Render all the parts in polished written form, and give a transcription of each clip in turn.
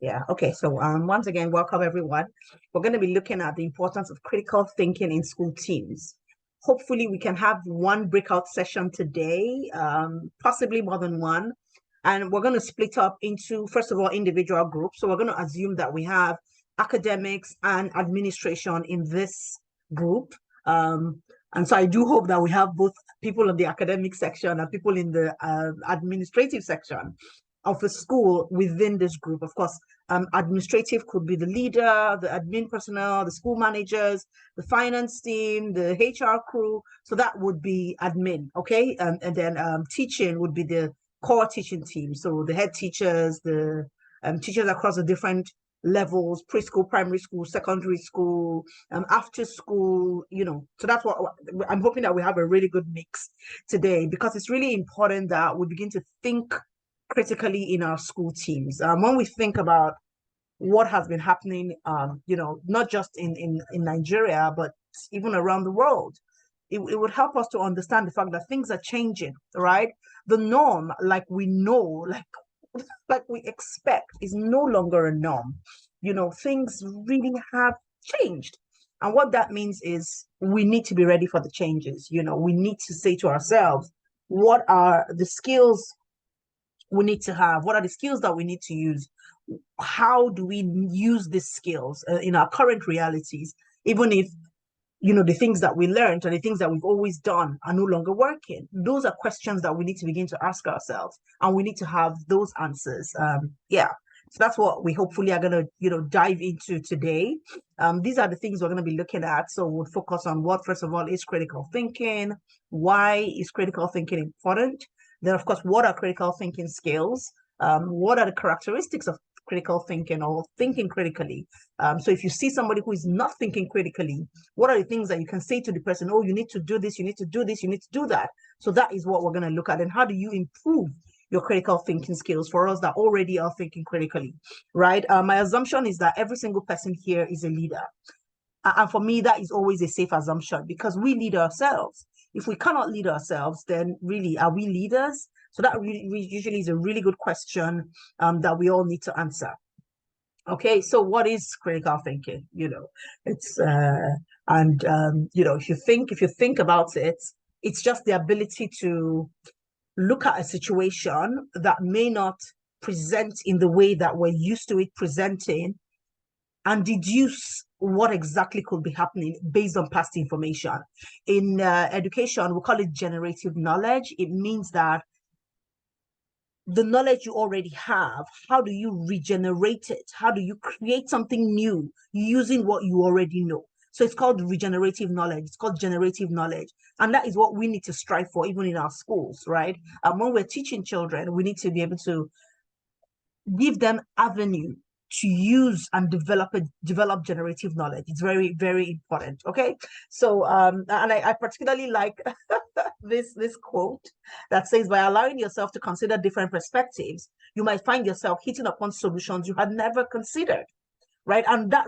Yeah. Okay. So once again, welcome everyone. We're going to be looking at the importance of critical thinking in school teams. Hopefully, we can have one breakout session today, possibly more than one. And we're going to split up into, first of all, individual groups. So we're going to assume that we have academics and administration in this group. And so I do hope that we have both people in the academic section and people in the administrative section of a school within this group. Of course, administrative could be the leader, the admin personnel, the school managers, the finance team, the HR crew. So that would be admin, okay? And then teaching would be the core teaching team. So the head teachers, the teachers across the different levels, preschool, primary school, secondary school, after school, So that's what I'm hoping, that we have a really good mix today, because it's really important that we begin to think critically in our school teams. When we think about what has been happening, not just in Nigeria, but even around the world, it would help us to understand the fact that things are changing, right? The norm, like we know, like we expect, is no longer a norm. Things really have changed. And what that means is we need to be ready for the changes. We need to say to ourselves, what are the skills we need to have? What are the skills that we need to use? How do we use these skills in our current realities, even if the things that we learned and the things that we've always done are no longer working? Those are questions that we need to begin to ask ourselves, and we need to have those answers. So that's what we hopefully are going to dive into today. These are the things we're going to be looking at. So we'll focus on what, first of all, is critical thinking. Why is critical thinking important? Then, of course, what are critical thinking skills? What are the characteristics of critical thinking or thinking critically? So if you see somebody who is not thinking critically, what are the things that you can say to the person? Oh, you need to do this, you need to do this, you need to do that. So that is what we're going to look at. And how do you improve your critical thinking skills for us that already are thinking critically, right? My assumption is that every single person here is a leader. And for me, that is always a safe assumption, because we lead ourselves. If we cannot lead ourselves, then really, are we leaders? So that usually is a really good question that we all need to answer. Okay, so what is critical thinking? It's if you think about it, it's just the ability to look at a situation that may not present in the way that we're used to it presenting, and deduce what exactly could be happening based on past information. In education, we call it generative knowledge. It means that the knowledge you already have, how do you regenerate it? How do you create something new using what you already know? So it's called regenerative knowledge. It's called generative knowledge. And that is what we need to strive for, even in our schools, right? When we're teaching children, we need to be able to give them avenue to use and develop generative knowledge. It's very, very important. Okay. So and I particularly like this quote that says, by allowing yourself to consider different perspectives, you might find yourself hitting upon solutions you had never considered. Right. And that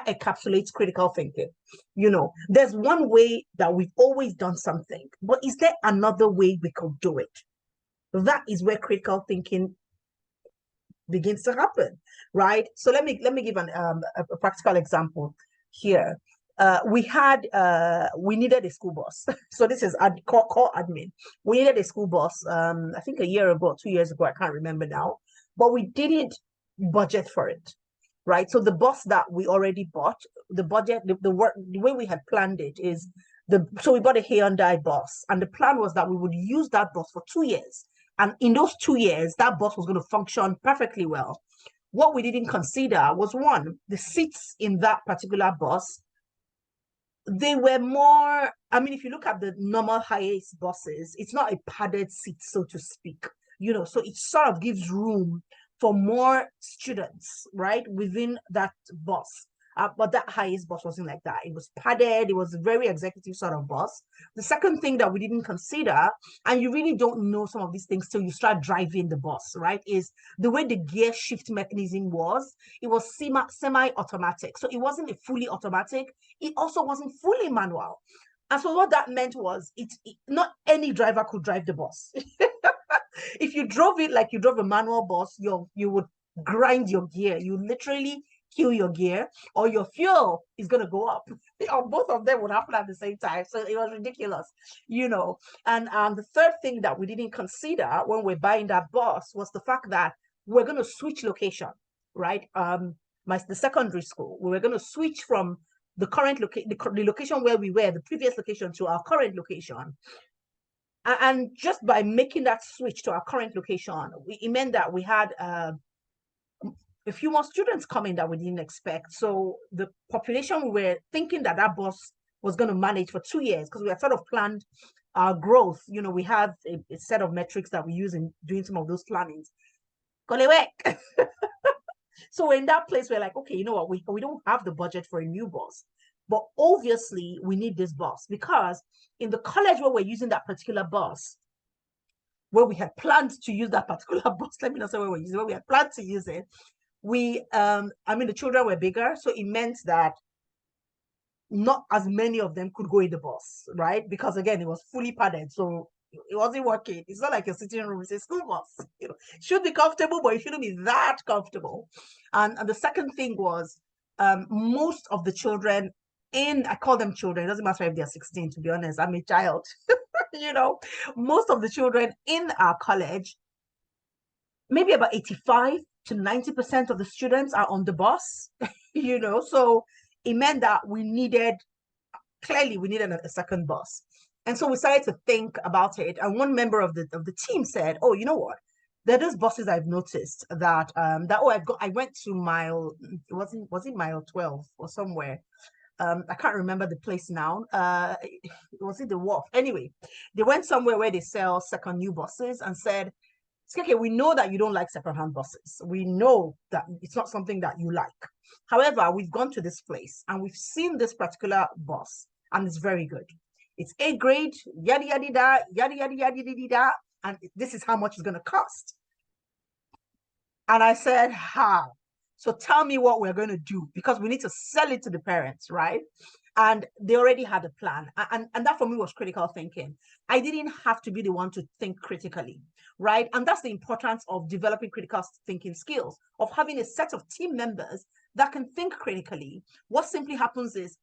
encapsulates critical thinking. There's one way that we've always done something, but is there another way we could do it? That is where critical thinking begins to happen, right? So let me give a practical example here. We needed a school bus. So this is core admin. We needed a school bus. I think a year ago, 2 years ago, I can't remember now, but we didn't budget for it, right? So the bus that we already bought, the budget, the way we had planned it is so we bought a Hyundai bus, and the plan was that we would use that bus for 2 years. And in those 2 years, that bus was going to function perfectly well. What we didn't consider was, one, the seats in that particular bus. They were more, if you look at the normal highest buses, it's not a padded seat, so to speak, so it sort of gives room for more students, right, within that bus. But that highest bus wasn't like that. It was padded. It was a very executive sort of bus. The second thing that we didn't consider, and you really don't know some of these things till you start driving the bus, right, is the way the gear shift mechanism was. It was semi-automatic. So it wasn't a fully automatic. It also wasn't fully manual. And so what that meant was not any driver could drive the bus. If you drove it like you drove a manual bus, you would grind your gear. You literally kill your gear, or your fuel is going to go up. Or both of them would happen at the same time. So it was ridiculous, you know. And the third thing that we didn't consider when we're buying that bus was the fact that we're going to switch location, right? The secondary school, we were going to switch from the current the location where we were, the previous location, to our current location. And just by making that switch to our current location, it meant that we had a few more students coming that we didn't expect. So the population, we were thinking that that bus was going to manage for 2 years, because we had sort of planned our growth. You know, we have a set of metrics that we use in doing some of those plannings. So we're in that place where, like, okay, you know what, we don't have the budget for a new bus, but obviously we need this bus, because in the college where we're using that particular bus, where we had planned to use that particular bus, let me not say where we're using, where we had planned to use it, the children were bigger, so it meant that not as many of them could go in the bus, right? Because again, it was fully padded, so it wasn't working. It's not like a sitting room, it's a school bus. You know, it should be comfortable, but it shouldn't be that comfortable. And the second thing was, most of the children I call them children, it doesn't matter if they're 16, to be honest, I'm a child. You know, most of the children in our college, maybe about 85 to 90% of the students are on the bus, you know, so it meant that we needed a second bus. And so we started to think about it. And one member of the team said, oh, you know what? There are those buses I've noticed that I went to was it mile 12 or somewhere? I can't remember the place now. Was it the wharf? Anyway, they went somewhere where they sell second new buses and said, okay, we know that you don't like secondhand buses. We know that it's not something that you like. However, we've gone to this place and we've seen this particular bus, and it's very good. It's A grade, yada, yada, da, yada, yada, yada, yada, da, and this is how much it's going to cost. And I said, how? So tell me what we're going to do, because we need to sell it to the parents, right? And they already had a plan. And that for me was critical thinking. I didn't have to be the one to think critically, right? And that's the importance of developing critical thinking skills, of having a set of team members that can think critically. What simply happens is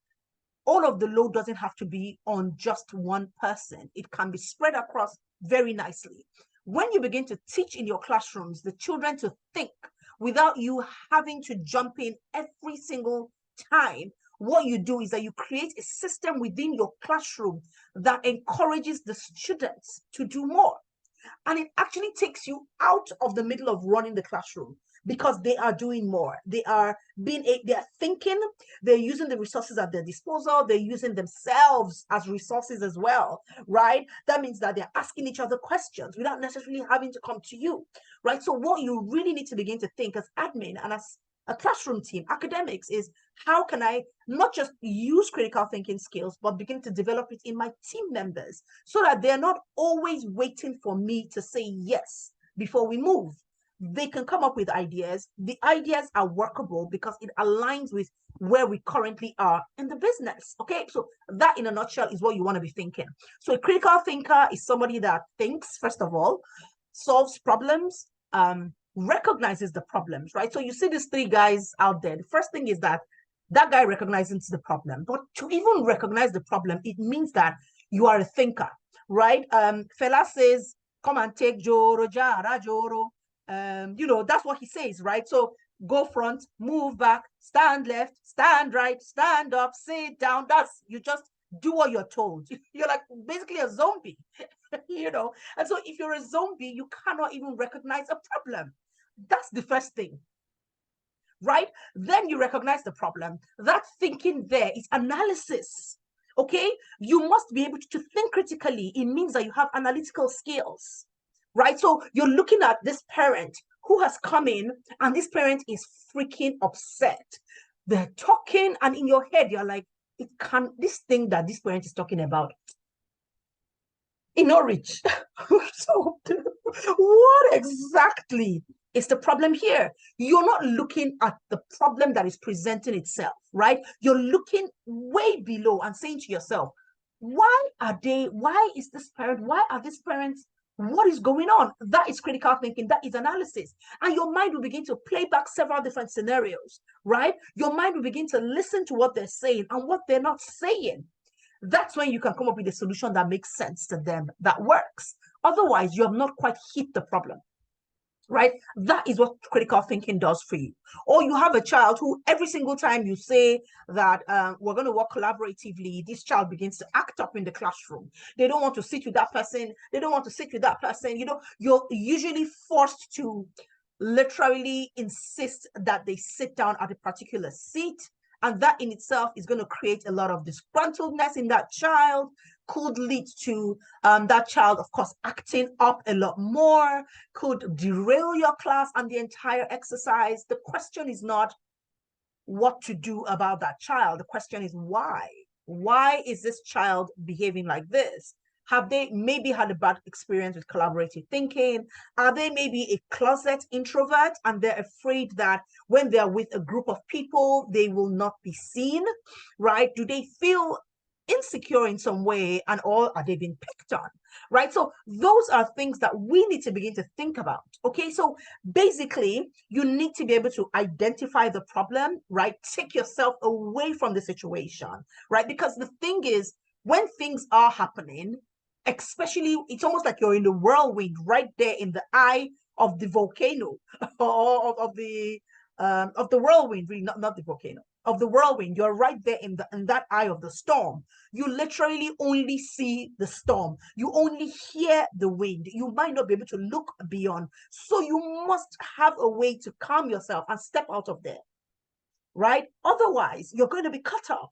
all of the load doesn't have to be on just one person. It can be spread across very nicely. When you begin to teach in your classrooms the children to think without you having to jump in every single time, what you do is that you create a system within your classroom that encourages the students to do more. And it actually takes you out of the middle of running the classroom, because they are doing more. They are thinking, they're using the resources at their disposal, they're using themselves as resources as well, right? That means that they're asking each other questions without necessarily having to come to you, right? So what you really need to begin to think as admin and as a classroom team, academics, is how can I not just use critical thinking skills, but begin to develop it in my team members, so that they're not always waiting for me to say yes before we move. They can come up with ideas. The ideas are workable because it aligns with where we currently are in the business. Okay, so that in a nutshell is what you want to be thinking. So a critical thinker is somebody that thinks, first of all, solves problems, recognizes the problems, right? So you see these three guys out there. The first thing is that guy recognizes the problem. But to even recognize the problem, it means that you are a thinker, right? Fela says, come and take Joro, Jara, Joro. That's what he says, right? So go front, move back, stand left, stand right, stand up, sit down. You just do what you're told. You're like basically a zombie, And so if you're a zombie, you cannot even recognize a problem. That's the first thing, right? Then you recognize the problem. That thinking there is analysis. Okay, you must be able to think critically. It means that you have analytical skills, right? So you're looking at this parent who has come in, and this parent is freaking upset. They're talking, and in your head, you're like, this thing that this parent is talking about, not rich. So what exactly is the problem here? You're not looking at the problem that is presenting itself, right? You're looking way below and saying to yourself, why are these parents What is going on? That is critical thinking. That is analysis. And your mind will begin to play back several different scenarios, right? Your mind will begin to listen to what they're saying and what they're not saying. That's when you can come up with a solution that makes sense to them, that works. Otherwise, you have not quite hit the problem, right? That is what critical thinking does for you. Or you have a child who every single time you say that we're going to work collaboratively, this child begins to act up in the classroom. They don't want to sit with that person. They don't want to sit with that person. You know, you're usually forced to literally insist that they sit down at a particular seat. And that in itself is going to create a lot of disgruntledness in that child, could lead to that child, of course, acting up a lot more, could derail your class and the entire exercise. The question is not what to do about that child. The question is why? Why is this child behaving like this? Have they maybe had a bad experience with collaborative thinking? Are they maybe a closet introvert and they're afraid that when they're with a group of people, they will not be seen, right? Do they feel insecure in some way, and or are they being picked on, right? So those are things that we need to begin to think about. Okay, so basically you need to be able to identify the problem, right? Take yourself away from the situation, right? Because the thing is, when things are happening, especially, it's almost like you're in the whirlwind right there in the eye of the volcano or of the whirlwind, really, not the volcano, of the whirlwind. You're right there in that eye of the storm. You literally only see the storm. You only hear the wind. You might not be able to look beyond. So you must have a way to calm yourself and step out of there, right? Otherwise, you're going to be cut off.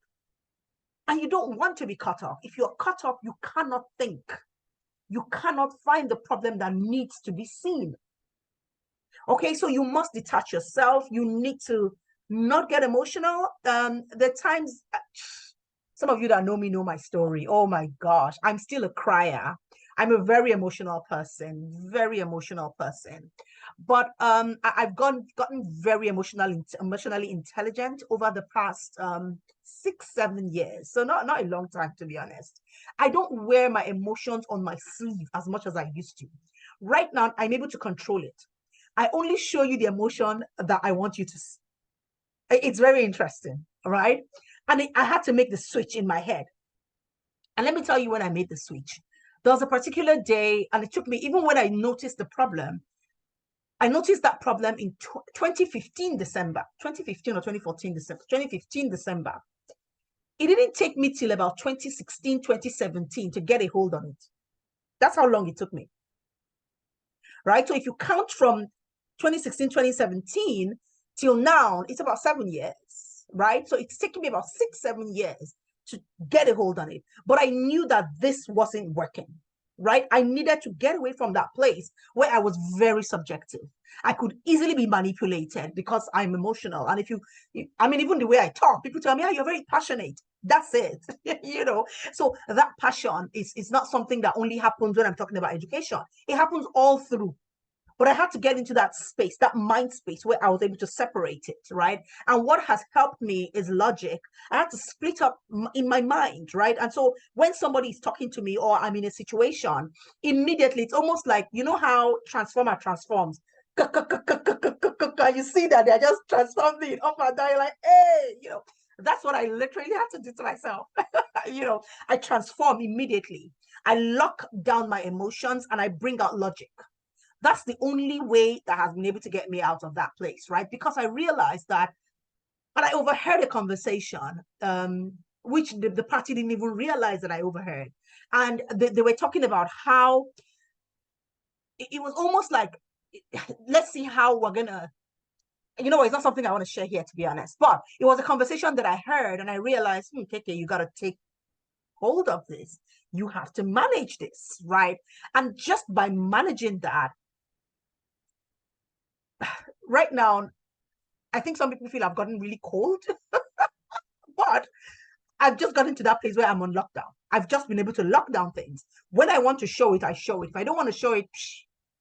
And you don't want to be cut off. If you're cut off, you cannot think. You cannot find the problem that needs to be seen. Okay, so you must detach yourself. You need to not get emotional. The times, some of you that know me know my story. Oh my gosh, I'm still a crier. I'm a very emotional person, very emotional person. But I've gotten very emotionally intelligent over the past 6-7 years. So not a long time, to be honest. I don't wear my emotions on my sleeve as much as I used to. Right now, I'm able to control it. I only show you the emotion that I want you to see. It's very interesting, right? And I had to make the switch in my head. And let me tell you when I made the switch. There was a particular day, and it took me, even when I noticed the problem, I noticed that problem in 2015 December, 2015 or 2014 December, 2015 December. It didn't take me till about 2016, 2017 to get a hold on it. That's how long it took me, right? So if you count from 2016, 2017 till now, it's about 7 years, right? So it's taken me about 6-7 years to get a hold on it. But I knew that this wasn't working, right? I needed to get away from that place where I was very subjective. I could easily be manipulated because I'm emotional. And I mean, even the way I talk, people tell me, you're very passionate. That's it. So that passion is not something that only happens when I'm talking about education. It happens all through. But I had to get into that space, that mind space where I was able to separate it, right? And what has helped me is logic. I had to split up in my mind, right? And so when somebody is talking to me or I'm in a situation, immediately it's almost like, you know how Transformer transforms. You see that they're just transforming up and down, like, hey, that's what I literally had to do to myself. I transform immediately. I lock down my emotions and I bring out logic. That's the only way that has been able to get me out of that place, right? Because I realized that, and I overheard a conversation, which the party didn't even realize that I overheard. And they were talking about how it was almost like, let's see how we're going to, it's not something I want to share here, to be honest, but it was a conversation that I heard and I realized, KK, you got to take hold of this. You have to manage this, right? And just by managing that, right now, I think some people feel I've gotten really cold, but I've just gotten to that place where I'm on lockdown. I've just been able to lock down things. When I want to show it, I show it. If I don't want to show it,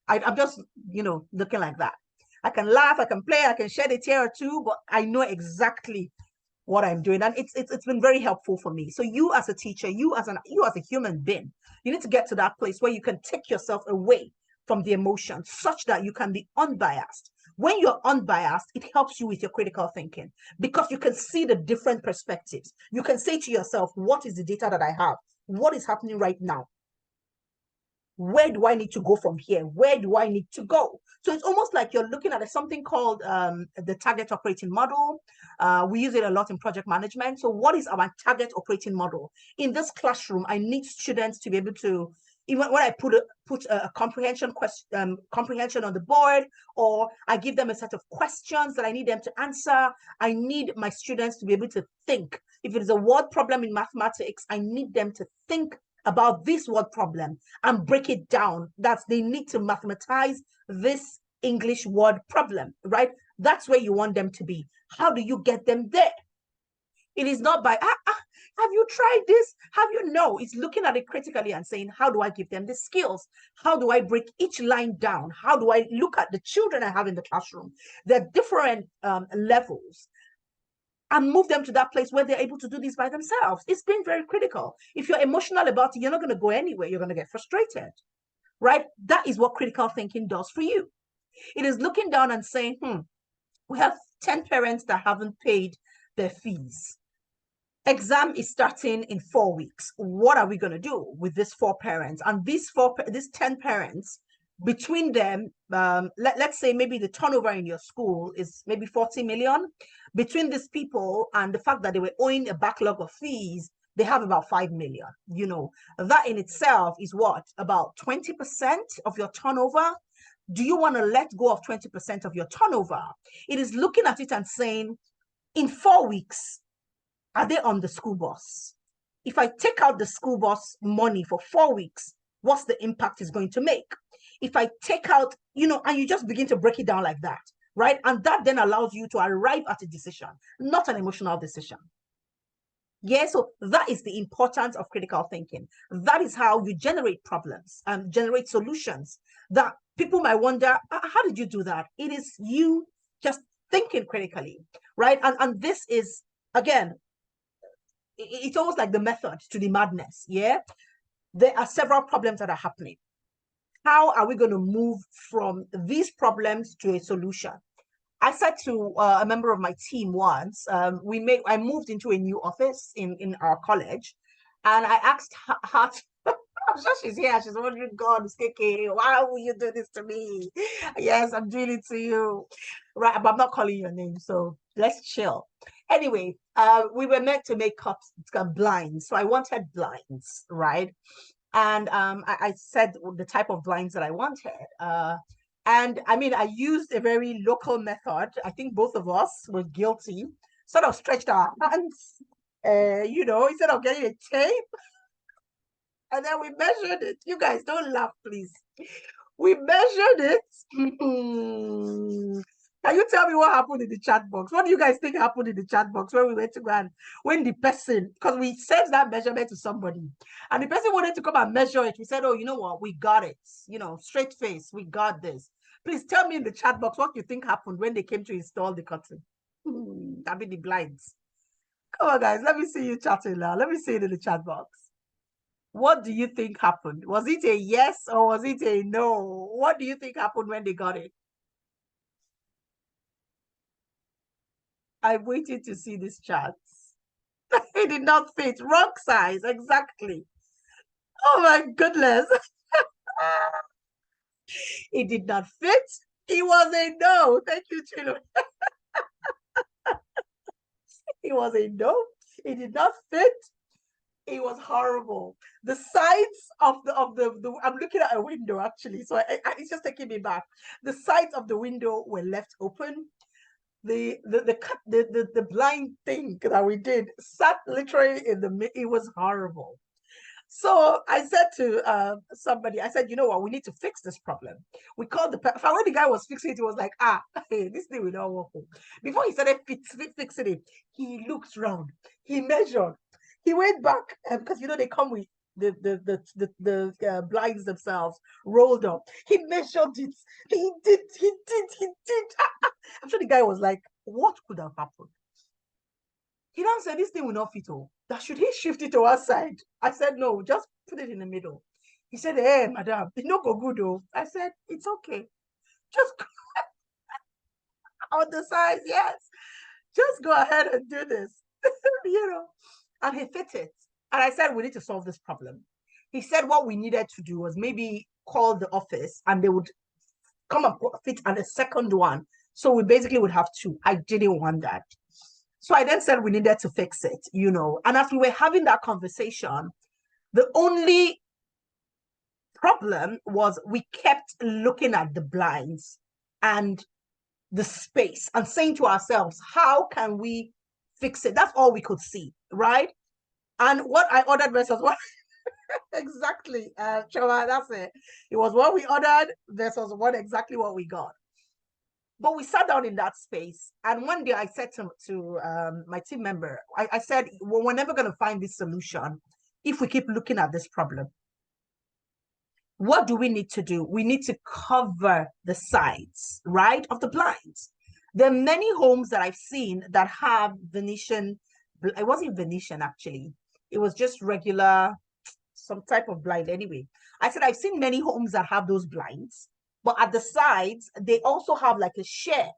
I'm just, looking like that. I can laugh, I can play, I can shed a tear or two, but I know exactly what I'm doing, and it's been very helpful for me. So you as a teacher, you as a human being, you need to get to that place where you can take yourself away from the emotion such that you can be unbiased. When you're unbiased, it helps you with your critical thinking because you can see the different perspectives. You can say to yourself, what is the data that I have? What is happening right now? Where do I need to go from here? Where do I need to go? So it's almost like you're looking at something called the target operating model. We use it a lot in project management. So what is our target operating model? In this classroom, I need students to be able to, even when I put a comprehension comprehension on the board, or I give them a set of questions that I need them to answer, I need my students to be able to think. If it is a word problem in mathematics, I need them to think about this word problem and break it down. That's, they need to mathematize this English word problem, right? That's where you want them to be. How do you get them there? It is not by, have you tried this? Have you? No, it's looking at it critically and saying, how do I give them the skills? How do I break each line down? How do I look at the children I have in the classroom? There are different levels, and move them to that place where they're able to do this by themselves. It's been very critical. If you're emotional about it, you're not going to go anywhere. You're going to get frustrated, right? That is what critical thinking does for you. It is looking down and saying, we have 10 parents that haven't paid their fees. Exam is starting in 4 weeks. What are we going to do with these 4 parents? And these 10 parents, between them, let's say maybe the turnover in your school is maybe 40 million. Between these people and the fact that they were owing a backlog of fees, they have about 5 million. You know, that in itself is what? About 20% of your turnover. Do you want to let go of 20% of your turnover? It is looking at it and saying, in 4 weeks, are they on the school bus? If I take out the school bus money for 4 weeks, what's the impact it's going to make? If I take out, and you just begin to break it down like that, right? And that then allows you to arrive at a decision, not an emotional decision. Yeah, so that is the importance of critical thinking. That is how you generate problems and generate solutions that people might wonder, how did you do that? It is you just thinking critically, right? And this is, again, it's almost like the method to the madness. Yeah, there are several problems that are happening. How are we going to move from these problems to a solution? I said to a member of my team once, I moved into a new office in our college, and I asked her, I'm sure she's here. She's wondering, God, KK, why will you do this to me? Yes, I'm doing it to you. Right, but I'm not calling your name, so let's chill. Anyway, we were meant to make cups blinds. So I wanted blinds, right? And I said the type of blinds that I wanted. And I mean, I used a very local method. I think both of us were guilty, sort of stretched our hands, instead of getting a tape. And then we measured it. You guys don't laugh, please. We measured it. Can you tell me what happened in the chat box? What do you guys think happened in the chat box when we went to go and when the person, because we sent that measurement to somebody and the person wanted to come and measure it. We said, oh, you know what? We got it. Straight face. We got this. Please tell me in the chat box what you think happened when they came to install the curtain. I mean, the blinds. Come on, guys. Let me see you chatting now. Let me see it in the chat box. What do you think happened? Was it a yes or was it a no? What do you think happened when they got it? I'm waiting to see this chart. It did not fit. Wrong size, exactly. Oh my goodness. It did not fit. It was a no. Thank you, Chilo. It was a no. It did not fit. It was horrible. The sides of the I'm looking at a window actually, so it's just taking me back. The sides of the window were left open. The blind thing that we did sat literally in the it was horrible. So I said to somebody, I said, you know what, we need to fix this problem. We called when the guy was fixing it, he was like, hey, this thing will not work. Before he started fixing it, he looked round, he measured, he went back, because they come with the blinds themselves rolled up. He measured it. He did. I'm sure the guy was like, what could have happened? He now said, this thing will not fit. Oh, that should he shift it to our side? I said, no, just put it in the middle. He said, hey, madam, it no go good. Oh, I said, it's okay. Just on the side, yes. Just go ahead and do this, you know. And he fit it. And I said, we need to solve this problem. He said what we needed to do was maybe call the office and they would come and fit at a second one. So we basically would have two. I didn't want that. So I then said we needed to fix it, you know. And as we were having that conversation, the only problem was we kept looking at the blinds and the space and saying to ourselves, how can we fix it? That's all we could see, right? And what I ordered versus what exactly, Chava, that's it. It was what we ordered versus what we got. But we sat down in that space, and one day I said to my team member, I said, well, we're never going to find this solution if we keep looking at this problem. What do we need to do? We need to cover the sides, right, of the blinds. There are many homes that I've seen that have Venetian. It wasn't Venetian, actually. It was just regular, some type of blind anyway. I said, I've seen many homes that have those blinds, but at the sides, they also have like a share,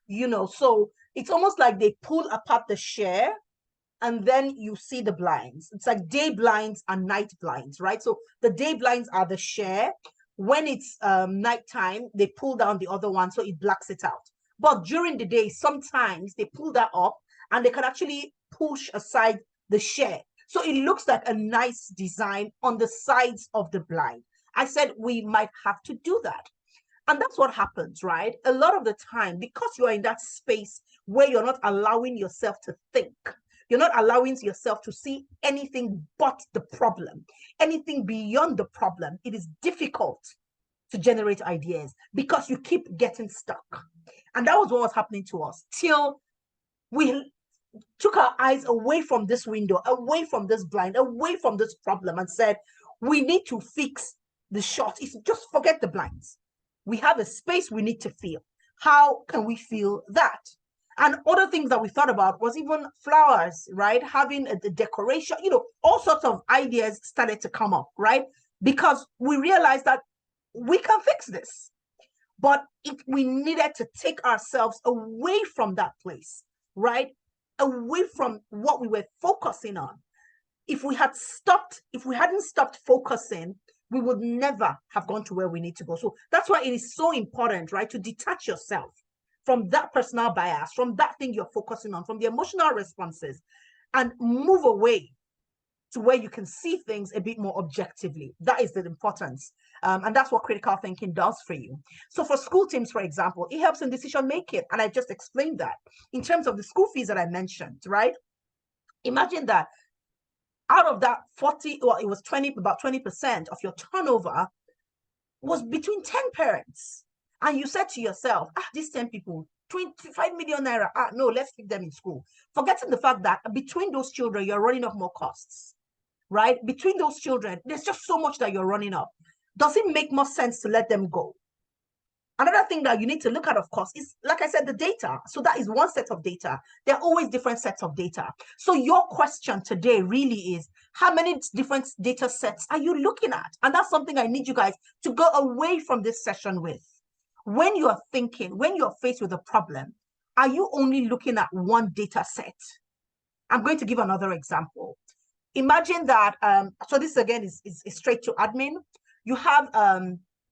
you know, so it's almost like they pull apart the share and then you see the blinds. It's like day blinds and night blinds, right? So the day blinds are the share. When it's nighttime, they pull down the other one so it blacks it out. But during the day, sometimes they pull that up and they can actually push aside the share. So it looks like a nice design on the sides of the blind. I said we might have to do that. And that's what happens, right? A lot of the time, because you're in that space where you're not allowing yourself to think, you're not allowing yourself to see anything but the problem, anything beyond the problem. It is difficult to generate ideas because you keep getting stuck. And that was what was happening to us till we took our eyes away from this window, away from this blind, away from this problem, and said, we need to fix the shot. It's just forget the blinds. We have a space we need to fill. How can we fill that? And other things that we thought about was even flowers, right? Having the decoration, you know, all sorts of ideas started to come up, right? Because we realized that we can fix this. But we needed to take ourselves away from that place, right? Away from what we were focusing on. If we hadn't stopped focusing, we would never have gone to where we need to go. So that's why it is so important, right, to detach yourself from that personal bias, from that thing you're focusing on, from the emotional responses, and move away to where you can see things a bit more objectively. That is the importance. And that's what critical thinking does for you. So for school teams, for example, it helps in decision making. And I just explained that in terms of the school fees that I mentioned, right? Imagine that out of that 40, well, it was about 20% of your turnover was between 10 parents. And you said to yourself, these 10 people, 25 million naira, no, let's keep them in school. Forgetting the fact that between those children, you're running up more costs, right? Between those children, there's just so much that you're running up. Does it make more sense to let them go? Another thing that you need to look at, of course, is, like I said, the data. So that is one set of data. There are always different sets of data. So your question today really is, how many different data sets are you looking at? And that's something I need you guys to go away from this session with. When you're thinking, when you're faced with a problem, are you only looking at one data set? I'm going to give another example. Imagine that, so this again is straight to admin. You have,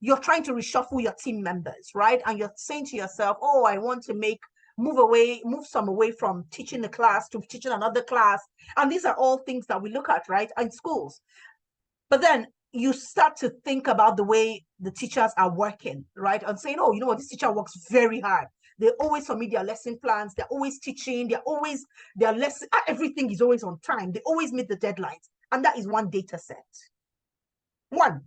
you're trying to reshuffle your team members, right? And you're saying to yourself, oh, I want to move some away from teaching the class to teaching another class. And these are all things that we look at, right, in schools. But then you start to think about the way the teachers are working, right? And saying, oh, you know what, this teacher works very hard. They always submit their lesson plans. They're always teaching. Their lesson, everything is always on time. They always meet the deadlines. And that is one data set. One.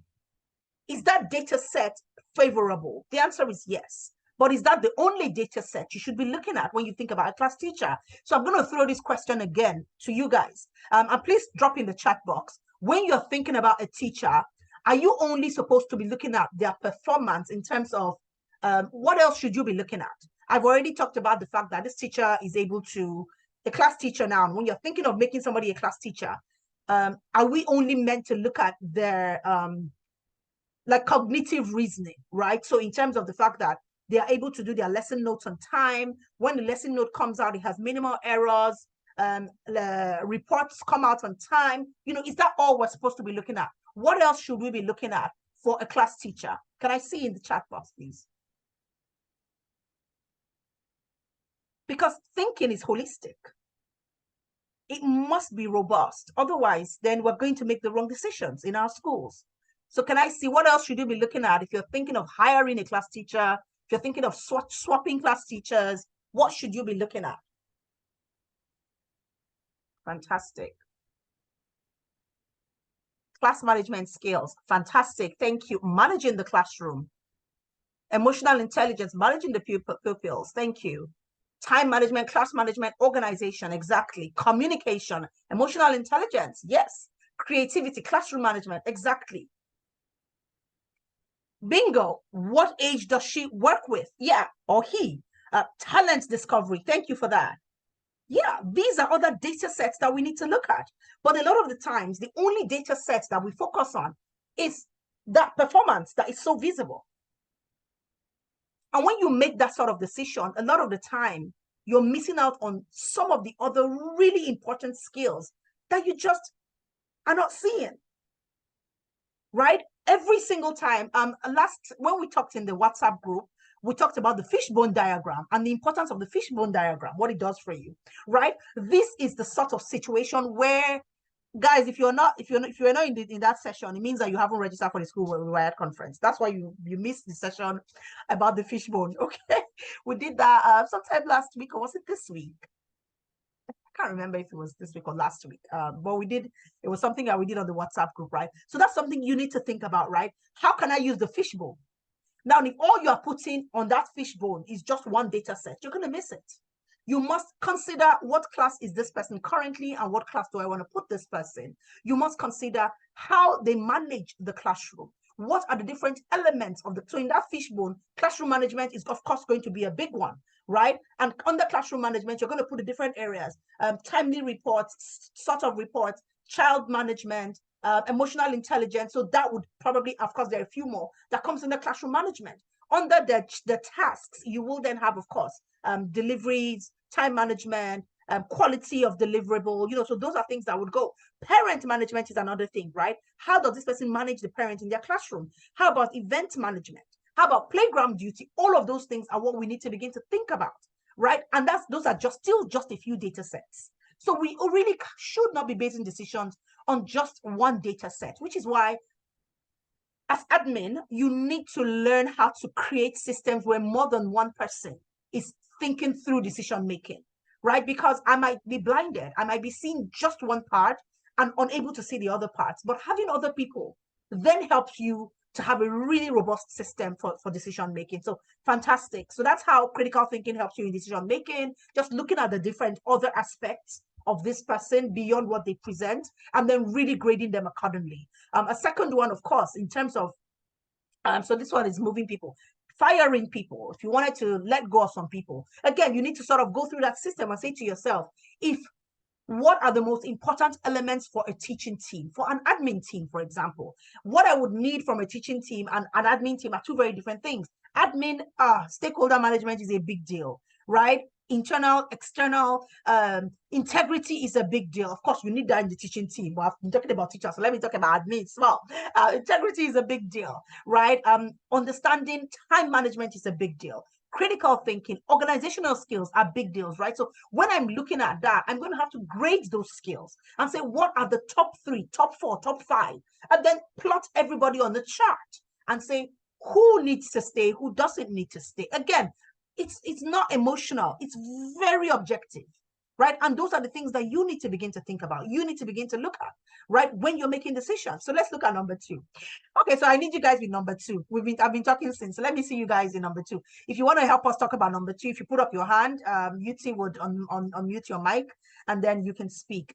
Is that data set favorable? The answer is yes. But is that the only data set you should be looking at when you think about a class teacher? So I'm going to throw this question again to you guys. And please drop in the chat box. When you're thinking about a teacher, are you only supposed to be looking at their performance in terms of what else should you be looking at? I've already talked about the fact that this teacher is able to a class teacher now, when you're thinking of making somebody a class teacher, are we only meant to look at their like cognitive reasoning, right? So in terms of the fact that they are able to do their lesson notes on time, when the lesson note comes out, it has minimal errors, the reports come out on time, is that all we're supposed to be looking at? What else should we be looking at for a class teacher? Can I see in the chat box, please? Because thinking is holistic. It must be robust. Otherwise, then we're going to make the wrong decisions in our schools. So can I see what else should you be looking at if you're thinking of hiring a class teacher, if you're thinking of swapping class teachers, what should you be looking at? Fantastic. Class management skills. Fantastic. Thank you. Managing the classroom. Emotional intelligence, managing the pupils. Thank you. Time management, class management, organization. Exactly. Communication, emotional intelligence. Yes. Creativity, classroom management. Exactly. Bingo. What age does she work with? Yeah, or he. Talent discovery. Thank you for that. Yeah, these are other data sets that we need to look at. But a lot of the times, the only data sets that we focus on is that performance that is so visible. And when you make that sort of decision, a lot of the time, you're missing out on some of the other really important skills that you just are not seeing. Right? Every single time, when we talked in the WhatsApp group, we talked about the fishbone diagram and the importance of the fishbone diagram, what it does for you, right? This is the sort of situation where, guys, if you're not in that session, it means that you haven't registered for the school wired conference. That's why you missed the session about the fishbone. Okay, we did that sometime last week, or was it this week? Can't remember if it was this week or last week, but it was something that we did on the WhatsApp group, right? So that's something you need to think about, right? How can I use the fishbone? Now, if all you are putting on that fishbone is just one data set, you're going to miss it. You must consider what class is this person currently and what class do I want to put this person. You must consider how they manage the classroom. What are the different elements of so in that fishbone, classroom management is of course going to be a big one, right? And under classroom management, you're going to put the different areas, timely reports, sort of reports, child management, emotional intelligence. So that would probably, of course, there are a few more that comes in the classroom management. Under the tasks, you will then have, of course, deliveries, time management, quality of deliverable, so those are things that would go. Parent management is another thing, right? How does this person manage the parent in their classroom? How about event management? How about playground duty? All of those things are what we need to begin to think about, right? And those are still just a few data sets. So we really should not be basing decisions on just one data set, which is why as admin, you need to learn how to create systems where more than one person is thinking through decision making, right? Because I might be blinded. I might be seeing just one part and unable to see the other parts. But having other people then helps you to have a really robust system for decision making. So fantastic. So that's how critical thinking helps you in decision making, just looking at the different other aspects of this person beyond what they present, and then really grading them accordingly. A second one, of course, in terms of, so this one is moving people, firing people. If you wanted to let go of some people, again, you need to sort of go through that system and say to yourself, what are the most important elements for a teaching team, for an admin team, for example? What I would need from a teaching team and an admin team are two very different things. Admin, stakeholder management is a big deal, right? Internal, external, integrity is a big deal. Of course, you need that in the teaching team, but I've been talking about teachers, so let me talk about admin. Well, integrity is a big deal, right? Understanding time management is a big deal. Critical thinking, organizational skills are big deals, right? So when I'm looking at that, I'm going to have to grade those skills and say, what are the top 3, top 4, top 5, and then plot everybody on the chart and say, who needs to stay, who doesn't need to stay. Again, it's not emotional, it's very objective, right? And those are the things that you need to begin to think about, you need to begin to look at, right, when you're making decisions. So let's look at number 2. Okay, so I need you guys with number 2. I've been talking since, so let me see you guys in number 2. If you want to help us talk about number 2, if you put up your hand, Yuti would unmute your mic, and then you can speak.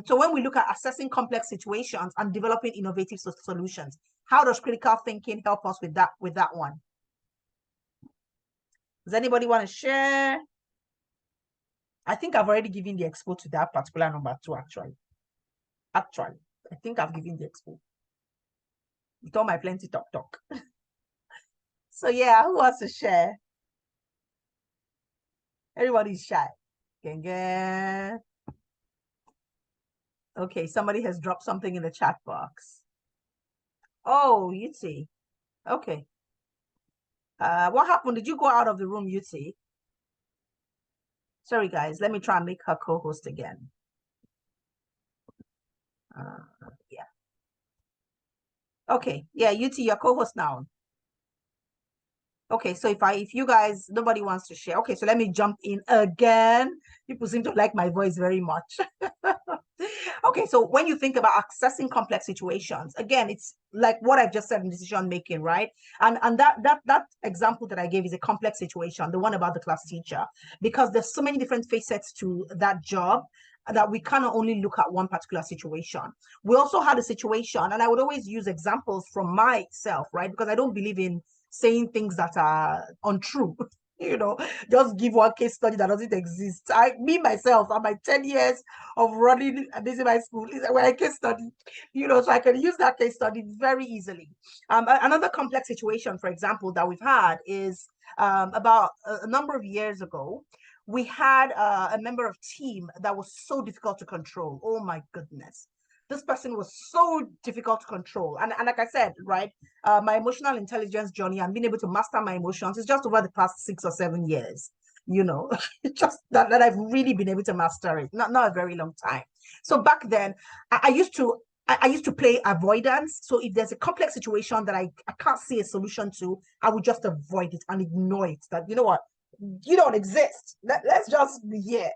So when we look at assessing complex situations and developing innovative solutions, how does critical thinking help us with that one? Does anybody want to share? I think I've already given the expo to that particular number 2, actually. Actually, I think I've given the expo. With all my plenty talk. So yeah, who wants to share? Everybody's shy. Gang. Okay, somebody has dropped something in the chat box. Oh, Yuti. Okay. What happened? Did you go out of the room, Yuti? Sorry, guys. Let me try and make her co-host again. Yeah. Okay. Yeah, Yuti, your co-host now. Okay, so if you guys, nobody wants to share. Okay, so let me jump in again. People seem to like my voice very much. Okay, so when you think about accessing complex situations, again, it's like what I just said in decision making, right? And that example that I gave is a complex situation, the one about the class teacher, because there's so many different facets to that job that we cannot only look at one particular situation. We also had a situation, and I would always use examples from myself, right? Because I don't believe in saying things that are untrue. Just give one case study that doesn't exist. Me myself, and my 10 years of running this in my school is a case study, so I can use that case study very easily. Another complex situation, for example, that we've had is about a number of years ago, we had a member of team that was so difficult to control. Oh my goodness. This person was so difficult to control. And like I said, right, my emotional intelligence journey and being able to master my emotions is just over the past 6 or 7 years. It's just that I've really been able to master it. Not a very long time. So back then, I used to play avoidance. So if there's a complex situation that I can't see a solution to, I would just avoid it and ignore it. That, you know what, you don't exist. Let's just be here,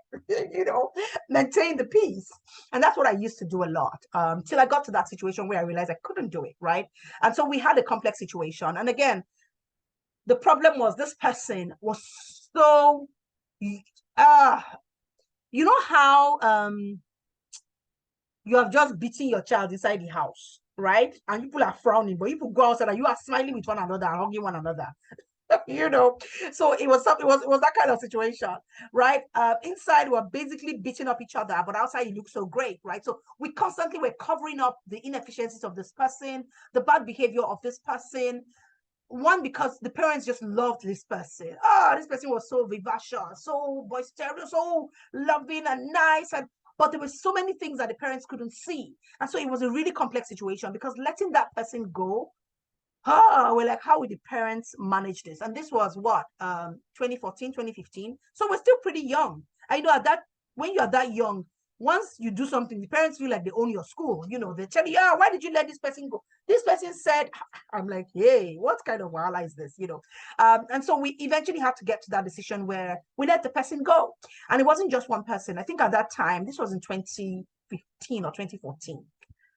maintain the peace. And that's what I used to do a lot, till I got to that situation where I realized I couldn't do it, right? And so we had a complex situation. And again, the problem was this person was so, you know how you have just beaten your child inside the house, right? And people are frowning, but people go outside and you are smiling with one another and hugging one another. So it was that kind of situation, right? Inside we're basically beating up each other, but outside you look so great, right? So we constantly were covering up the inefficiencies of this person, the bad behavior of this person. One, because the parents just loved this person. This person was so vivacious, so boisterous, so loving and nice, but there were so many things that the parents couldn't see. And so it was a really complex situation, because letting that person go, we're like, how would the parents manage this? And this was what, 2014, 2015. So we're still pretty young. I know when you are that young, once you do something, the parents feel like they own your school. They tell you, why did you let this person go? This person said, I'm like, hey, what kind of wahala is this? And so we eventually had to get to that decision where we let the person go. And it wasn't just one person. I think at that time, this was in 2015 or 2014.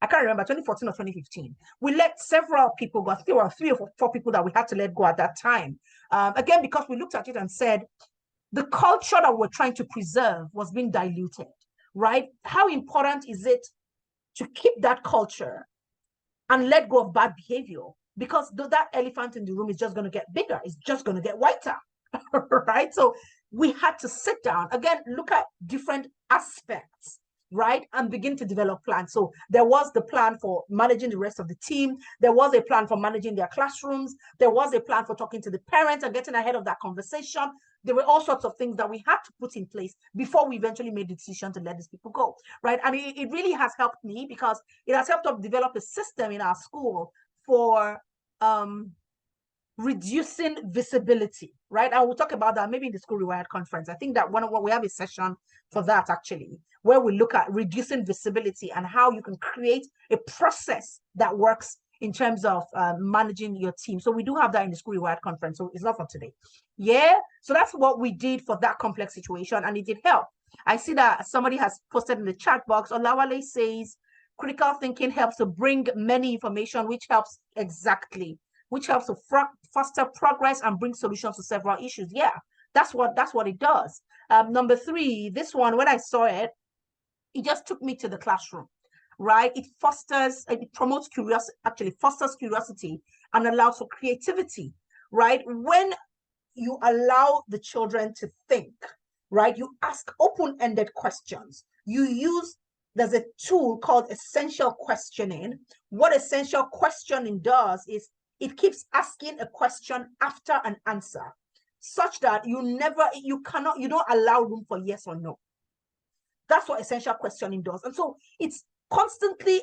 I can't remember, 2014 or 2015. We let several people go. I think there were 3 or 4 people that we had to let go at that time. Again, because we looked at it and said, the culture that we're trying to preserve was being diluted, right? How important is it to keep that culture and let go of bad behavior? Because that elephant in the room is just going to get bigger. It's just going to get whiter, right? So we had to sit down, again, look at different aspects, right? And begin to develop plans. So there was the plan for managing the rest of the team. There was a plan for managing their classrooms. There was a plan for talking to the parents and getting ahead of that conversation. There were all sorts of things that we had to put in place before we eventually made the decision to let these people go, right? And it really has helped me, because it has helped us develop a system in our school for reducing visibility, right? I will talk about that maybe in the School Rewired conference. I think that we have a session for that, actually, where we look at reducing visibility and how you can create a process that works in terms of managing your team. So we do have that in the School Rewired conference. So it's not for today. Yeah. So that's what we did for that complex situation, and it did help. I see that somebody has posted in the chat box. Olawale says, critical thinking helps to bring many information, which helps to foster progress and bring solutions to several issues. Yeah, that's what it does. Number 3, this one, when I saw it, it just took me to the classroom, right? It promotes curiosity, actually fosters curiosity and allows for creativity, right? When you allow the children to think, right? You ask open-ended questions. There's a tool called essential questioning. What essential questioning does is it keeps asking a question after an answer, such that you don't allow room for yes or no. That's what essential questioning does. And so it's constantly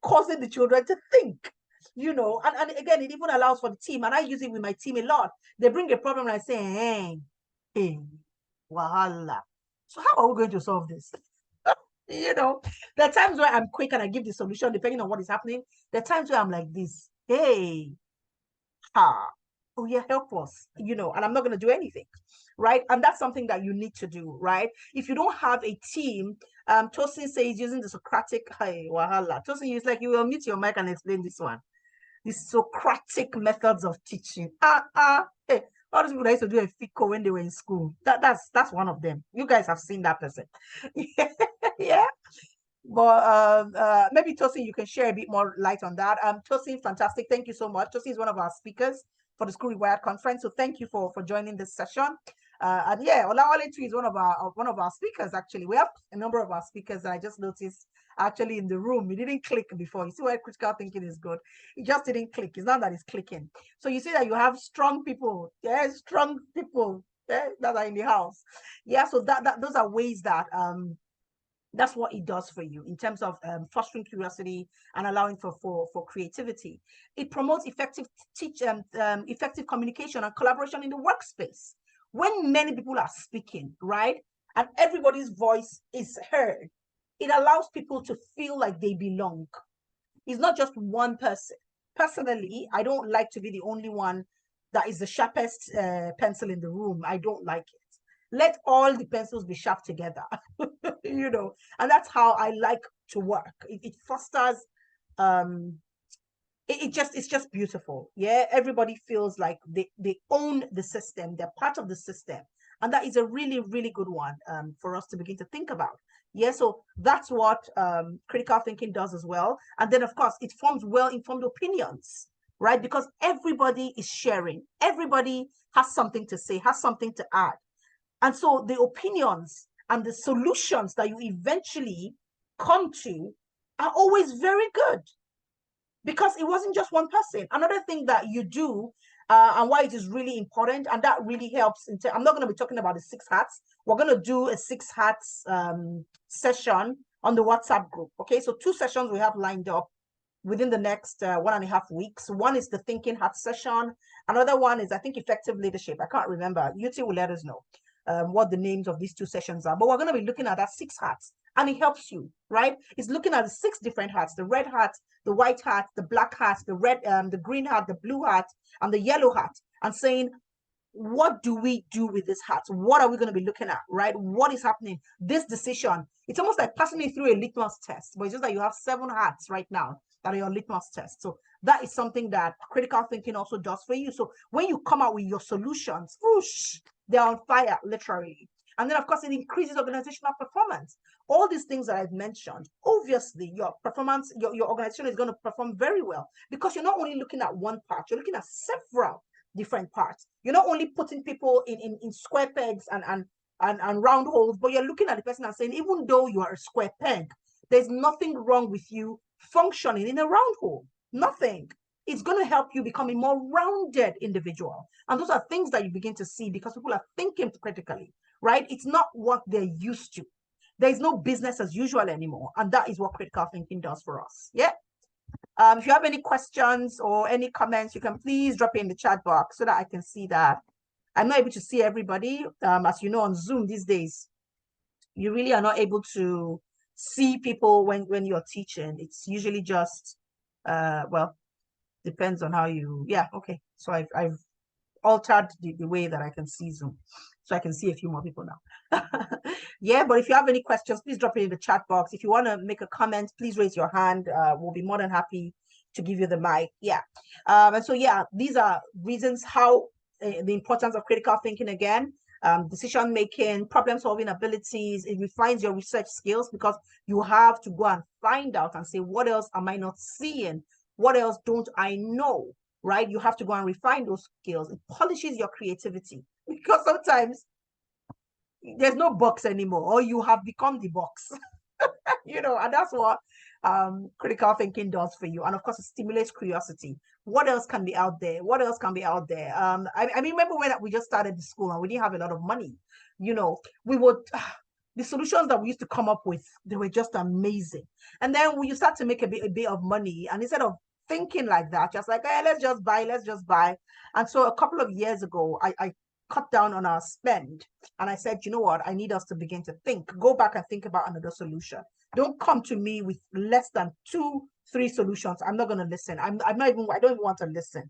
causing the children to think, and again, it even allows for the team. And I use it with my team a lot. They bring a problem and I say, hey, wahala. So how are we going to solve this? There are times where I'm quick and I give the solution depending on what is happening. There are times where I'm like this, hey, oh yeah, help us, and I'm not going to do anything, right? And that's something that you need to do, right? If you don't have a team, Tosin says using the Socratic, hey, wahala. Tosin is like, you will mute your mic and explain this one. The Socratic methods of teaching. Hey, all these people that used to do a FICO when they were in school. That's one of them. You guys have seen that person. Yeah. But maybe Tosin, you can share a bit more light on that. Tosin, fantastic. Thank you so much. Tosin is one of our speakers for the School Rewired Conference. So thank you for joining this session. And yeah, Olawale is one of our speakers, actually. We have a number of our speakers that I just noticed actually in the room. It didn't click before. You see why critical thinking is good? It just didn't click. It's not that it's clicking. So you see that you have strong people. Yeah, strong people that are in the house. Yeah, so those are ways that that's what it does for you in terms of fostering curiosity and allowing for creativity. It promotes effective communication and collaboration in the workspace. When many people are speaking, right, and everybody's voice is heard, it allows people to feel like they belong. It's not just one person. Personally, I don't like to be the only one that is the sharpest pencil in the room. I don't like it. Let all the pencils be sharp together, and that's how I like to work. It fosters, it's just beautiful. Yeah, everybody feels like they own the system, they're part of the system. And that is a really, really good one for us to begin to think about. Yeah, so that's what critical thinking does as well. And then, of course, it forms well-informed opinions, right? Because everybody is sharing. Everybody has something to say, has something to add. And so the opinions and the solutions that you eventually come to are always very good, because it wasn't just one person. Another thing that you do and why it is really important, and that really helps. I'm not going to be talking about the 6 hats. We're going to do a 6 hats session on the WhatsApp group. Okay, so 2 sessions we have lined up within the next 1.5 weeks. One is the thinking hat session. Another one is, I think, effective leadership. I can't remember. UT will let us know what the names of these 2 sessions are. But we're going to be looking at that 6 hats, and it helps you, right? It's looking at the 6 different hats: the red hat, the white hat, the black hat, the red, the green hat, the blue hat, and the yellow hat, and saying, what do we do with this hat? What are we going to be looking at, right? What is happening? This decision, it's almost like passing it through a litmus test, but it's just that you have 7 hats right now that are your litmus test. So that is something that critical thinking also does for you. So when you come out with your solutions, whoosh, they're on fire, literally. And then, of course, it increases organizational performance. All these things that I've mentioned, obviously, your performance, your organization is going to perform very well, because you're not only looking at one part, you're looking at several different parts. You're not only putting people in square pegs and round holes, but you're looking at the person and saying, even though you are a square peg, there's nothing wrong with you functioning in a round hole. Nothing. It's going to help you become a more rounded individual. And those are things that you begin to see because people are thinking critically, right? It's not what they're used to. There is no business as usual anymore. And that is what critical thinking does for us. Yeah. If you have any questions or any comments, you can please drop it in the chat box so that I can see that. I'm not able to see everybody. As you know, on Zoom these days, you really are not able to see people when you're teaching. It's usually just, well, depends on how you, yeah, okay. So I've altered the way that I can see Zoom, so I can see a few more people now. Yeah, but if you have any questions, please drop it in the chat box. If you want to make a comment, please raise your hand. We'll be more than happy to give you the mic. Yeah. And so, yeah, these are reasons how the importance of critical thinking again. Decision making, problem solving abilities. It refines your research skills, because you have to go and find out and say, what else am I not seeing? What else don't I know? Right? You have to go and refine those skills. It polishes your creativity, because sometimes there's no box anymore, or you have become the box. And that's what critical thinking does for you. And of course, it stimulates curiosity. What else can be out there? What else can be out there? I mean, remember when we just started the school and we didn't have a lot of money? We would the solutions that we used to come up with, they were just amazing. And then when you start to make a bit of money, and instead of thinking like that, just like, hey, let's just buy. And so a couple of years ago, I cut down on our spend. And I said, you know what? I need us to begin to go back and think about another solution. Don't come to me with less than 2-3 solutions. I'm not going to listen. I don't even want to listen.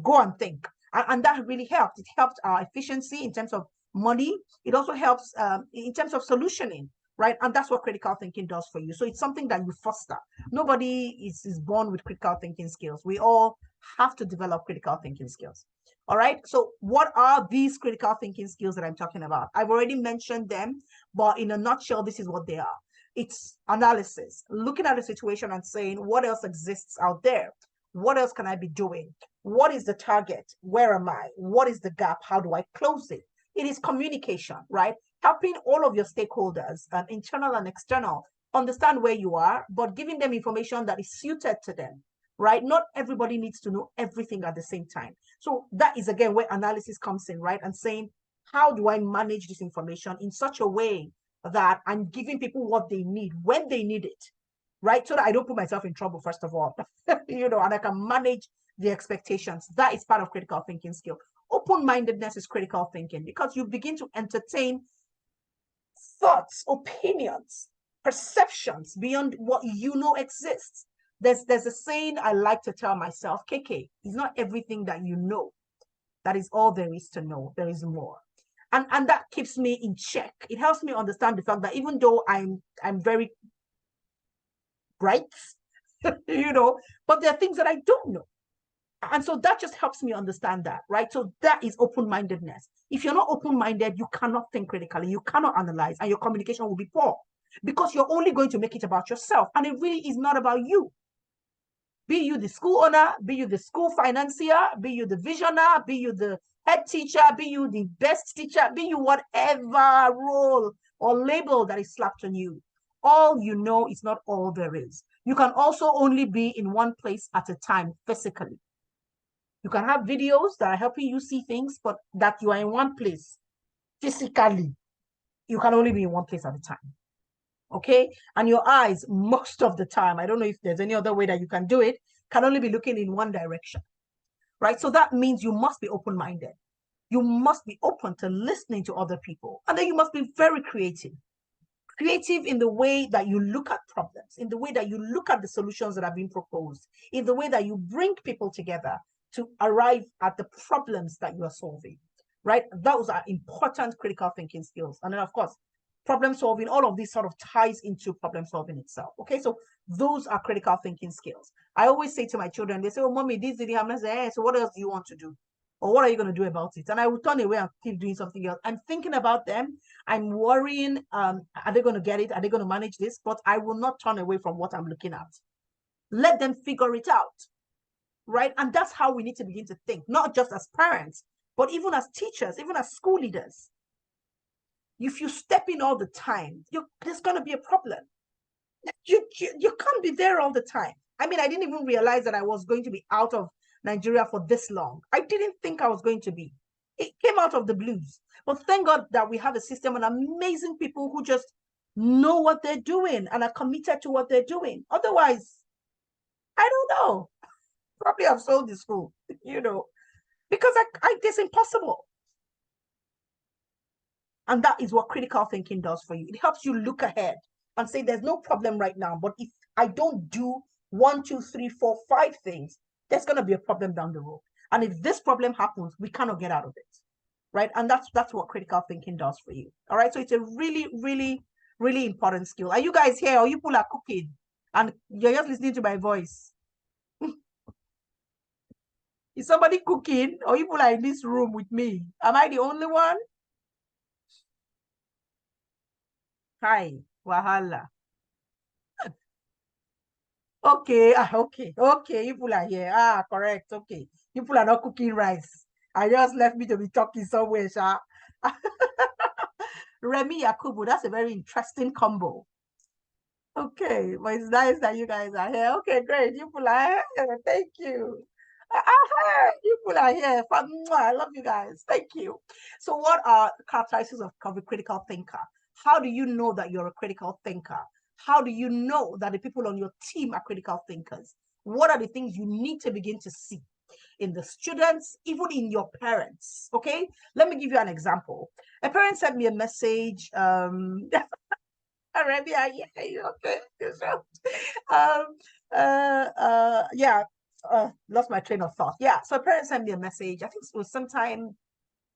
Go and think. And that really helped. It helped our efficiency in terms of money. It also helps in terms of solutioning, right? And that's what critical thinking does for you. So it's something that you foster. Nobody is born with critical thinking skills. We all have to develop critical thinking skills. All right. So what are these critical thinking skills that I'm talking about? I've already mentioned them, but in a nutshell, this is what they are. It's analysis, looking at the situation and saying, what else exists out there? What else can I be doing? What is the target? Where am I? What is the gap? How do I close it? It is communication, right? Helping all of your stakeholders, internal and external, understand where you are, but giving them information that is suited to them, right? Not everybody needs to know everything at the same time. So that is, again, where analysis comes in, right? And saying, how do I manage this information in such a way that I'm giving people what they need when they need it, right? So that I don't put myself in trouble, first of all, and I can manage the expectations. That is part of critical thinking skill. Open-mindedness is critical thinking because you begin to entertain thoughts, opinions, perceptions beyond what you know exists. There's a saying I like to tell myself, KK, it's not everything that you know. That is all there is to know. There is more. And that keeps me in check. It helps me understand the fact that even though I'm very bright, but there are things that I don't know. And so that just helps me understand that, right? So that is open-mindedness. If you're not open-minded, you cannot think critically, you cannot analyze, and your communication will be poor because you're only going to make it about yourself. And it really is not about you. Be you the school owner, be you the school financier, be you the visioner, be you the head teacher, be you the best teacher, be you whatever role or label that is slapped on you. All you know is not all there is. You can also only be in one place at a time physically. You can have videos that are helping you see things, but that you are in one place physically. You can only be in one place at a time. Okay? And your eyes, most of the time, I don't know if there's any other way that you can do it, can only be looking in one direction. Right? So that means you must be open-minded. You must be open to listening to other people. And then you must be very creative. Creative in the way that you look at problems, in the way that you look at the solutions that are being proposed, in the way that you bring people together to arrive at the problems that you are solving, right? Those are important critical thinking skills. And then, of course, problem solving, all of this sort of ties into problem solving itself. Okay, so those are critical thinking skills. I always say to my children, they say, oh, mommy, this didn't happen. I say, hey, so what else do you want to do? Or what are you going to do about it? And I will turn away and keep doing something else. I'm thinking about them. I'm worrying, are they going to get it? Are they going to manage this? But I will not turn away from what I'm looking at. Let them figure it out, right? And that's how we need to begin to think, not just as parents, but even as teachers, even as school leaders. If you step in all the time, there's going to be a problem. You can't be there all the time. I mean, I didn't even realize that I was going to be out of Nigeria for this long. I didn't think I was going to be. It came out of the blues. But thank God that we have a system and amazing people who just know what they're doing and are committed to what they're doing. Otherwise, I don't know. Probably have sold the school, because it's impossible. And that is what critical thinking does for you. It helps you look ahead and say, there's no problem right now, but if I don't do 1, 2, 3, 4, 5 things, there's going to be a problem down the road. And if this problem happens, we cannot get out of it, right? And that's what critical thinking does for you. All right, so it's a really, really, really important skill. Are you guys here, or you people are cooking and you're just listening to my voice? Is somebody cooking, or you people are in this room with me? Am I the only one? Hi, wahala. Okay, okay, you people are here. Correct, okay. You people are not cooking rice. I just left me to be talking somewhere, sha. Remy Yakubu, that's a very interesting combo. Okay, well, it's nice that you guys are here. Okay, great. You people are here. Thank you. You people are here. I love you guys. Thank you. So, what are the characteristics of a critical thinker? How do you know that you're a critical thinker? How do you know that the people on your team are critical thinkers? What are the things you need to begin to see in the students, even in your parents? Okay, let me give you an example. A parent sent me a message. Arabia, yeah, okay. Um, yeah, lost my train of thought. Yeah, so a parent sent me a message. I think it was sometime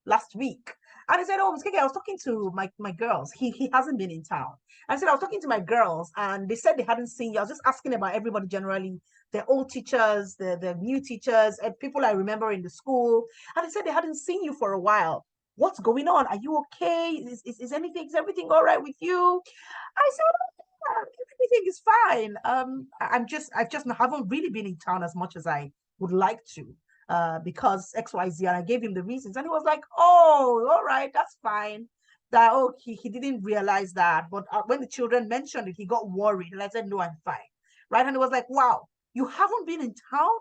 last week. And he said, oh, Ms. Keke, I was talking to my girls. He hasn't been in town. I said, I was talking to my girls and they said they hadn't seen you. I was just asking about everybody generally, the old teachers, the new teachers, and people I remember in the school. And they said they hadn't seen you for a while. What's going on? Are you okay? Is everything all right with you? I said, oh, everything is fine. I just haven't really been in town as much as I would like to. Because XYZ, and I gave him the reasons, and he was like, "Oh, all right, that's fine." That he didn't realize that, but when the children mentioned it, he got worried, and I said, "No, I'm fine." Right, and he was like, "Wow, you haven't been in town?"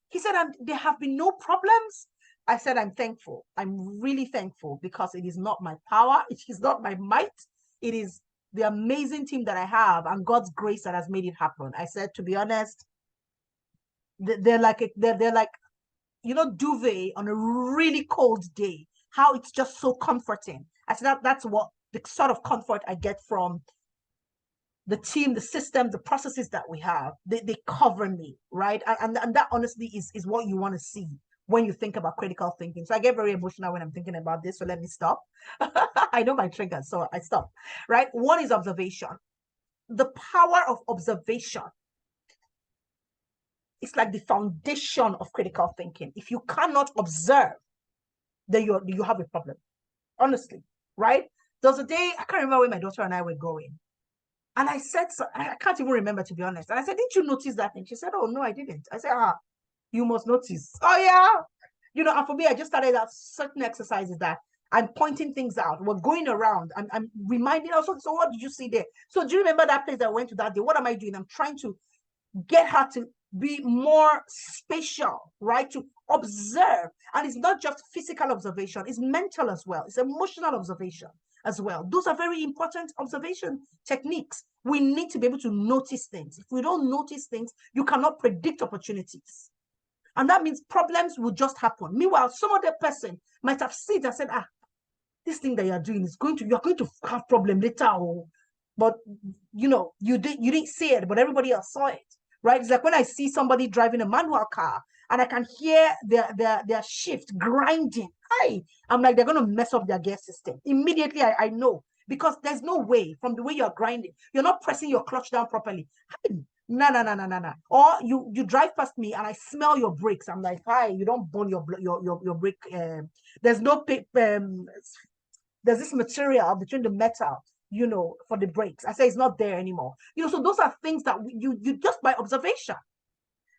He said, "And there have been no problems." I said, "I'm thankful. I'm really thankful because it is not my power, it is not my might, it is the amazing team that I have and God's grace that has made it happen." I said, to be honest, they're like duvet on a really cold day, how it's just so comforting. I said that's what the sort of comfort I get from the team, the system, the processes that we have. They cover me, right? And that honestly is what you want to see when you think about critical thinking. So I get very emotional when I'm thinking about this. So let me stop. I know my triggers, so I stop. Right? One is observation. The power of observation, it's like the foundation of critical thinking. If you cannot observe, then you have a problem. Honestly, right? There was a day, I can't remember where my daughter and I were going. And I said, I can't even remember, to be honest. And I said, didn't you notice that thing? She said, oh, no, I didn't. I said, you must notice. Oh, yeah. And for me, I just started out certain exercises that I'm pointing things out. We're going around. I'm reminding her. So what did you see there? So do you remember that place I went to that day? What am I doing? I'm trying to get her to be more spatial, right? To observe. And it's not just physical observation, it's mental as well. It's emotional observation as well. Those are very important observation techniques. We need to be able to notice things. If we don't notice things, you cannot predict opportunities. And that means problems will just happen. Meanwhile, some other person might have seen and said, this thing that you're doing is you're going to have problem later. But you didn't see it, but everybody else saw it. Right? It's like when I see somebody driving a manual car and I can hear their shift grinding. I'm like, they're going to mess up their gear system. Immediately, I know, because there's no way from the way you're grinding. You're not pressing your clutch down properly. No. Or you drive past me and I smell your brakes. I'm like, you don't burn your brake. There's no there's this material between the metal, for the brakes. I say it's not there anymore. So those are things that you just by observation,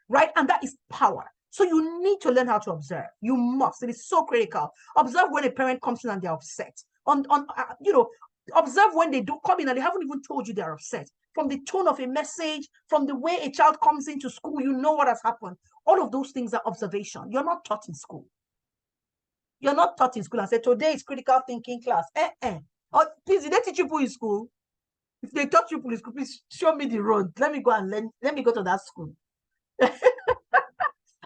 right? And that is power. So you need to learn how to observe. You must. It is so critical. Observe when a parent comes in and they're upset. Observe when they do come in and they haven't even told you they're upset. From the tone of a message, from the way a child comes into school, you know what has happened. All of those things are observation. You're not taught in school. You're not taught in school and say, today is critical thinking class. Please, did they teach you in school? If they taught you in school, please show me the road. Let me go and learn. Let me go to that school.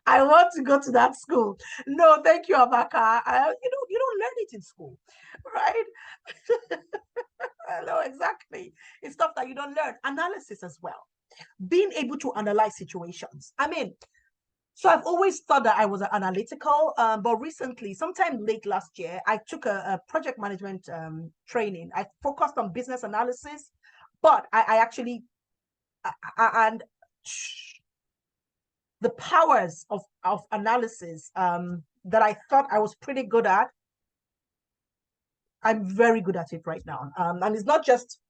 I want to go to that school. No, thank you, Amaka. You don't learn it in school, right? No, exactly. It's stuff that you don't learn. Analysis as well. Being able to analyze situations. So I've always thought that I was analytical, but recently, sometime late last year, I took a project management training. I focused on business analysis, but I actually, and the powers of analysis that I thought I was pretty good at, I'm very good at it right now. And it's not just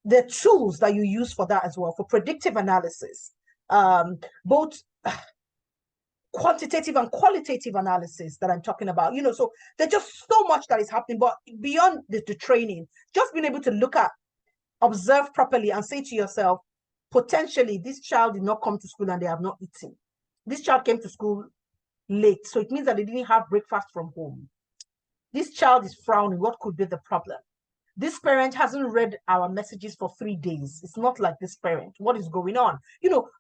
the tools that you use for that as well, for predictive analysis. Both quantitative and qualitative analysis that I'm talking about. So there's just so much that is happening, but beyond the training, just being able to look at, observe properly and say to yourself, potentially this child did not come to school and they have not eaten. This child came to school late, so it means that they didn't have breakfast from home. This child is frowning. What could be the problem? This parent hasn't read our messages for 3 days. It's not like this parent. What is going on?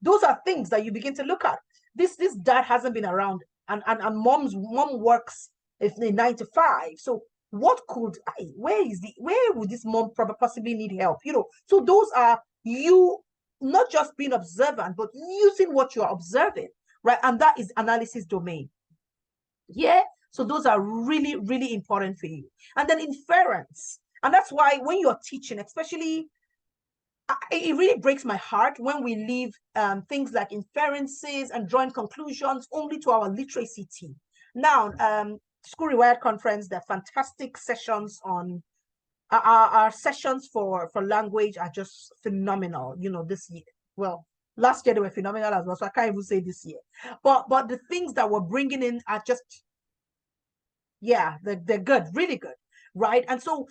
Those are things that you begin to look at. This dad hasn't been around, and mom works if they 9 to 5. So what could where would this mom possibly need help? So those are you not just being observant, but using what you're observing, right? And that is analysis domain. Yeah. So those are really, really important for you. And then inference. And that's why when you're teaching, especially, it really breaks my heart when we leave things like inferences and drawing conclusions only to our literacy team. Now, School Rewired Conference, they're fantastic sessions on our sessions for language are just phenomenal. This year, well, last year they were phenomenal as well, so I can't even say this year. But the things that we're bringing in are just, yeah, they're good, really good, right? And so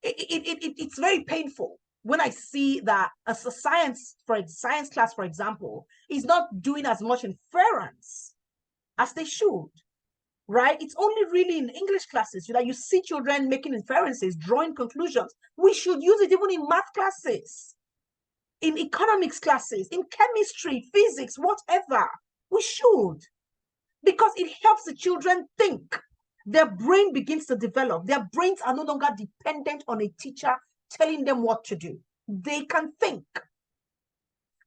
it's very painful when I see that a science class, for example, is not doing as much inference as they should, right? It's only really in English classes that you see children making inferences, drawing conclusions. We should use it even in math classes, in economics classes, in chemistry, physics, whatever. We should, because it helps the children think. Their brain begins to develop. Their brains are no longer dependent on a teacher telling them what to do. They can think.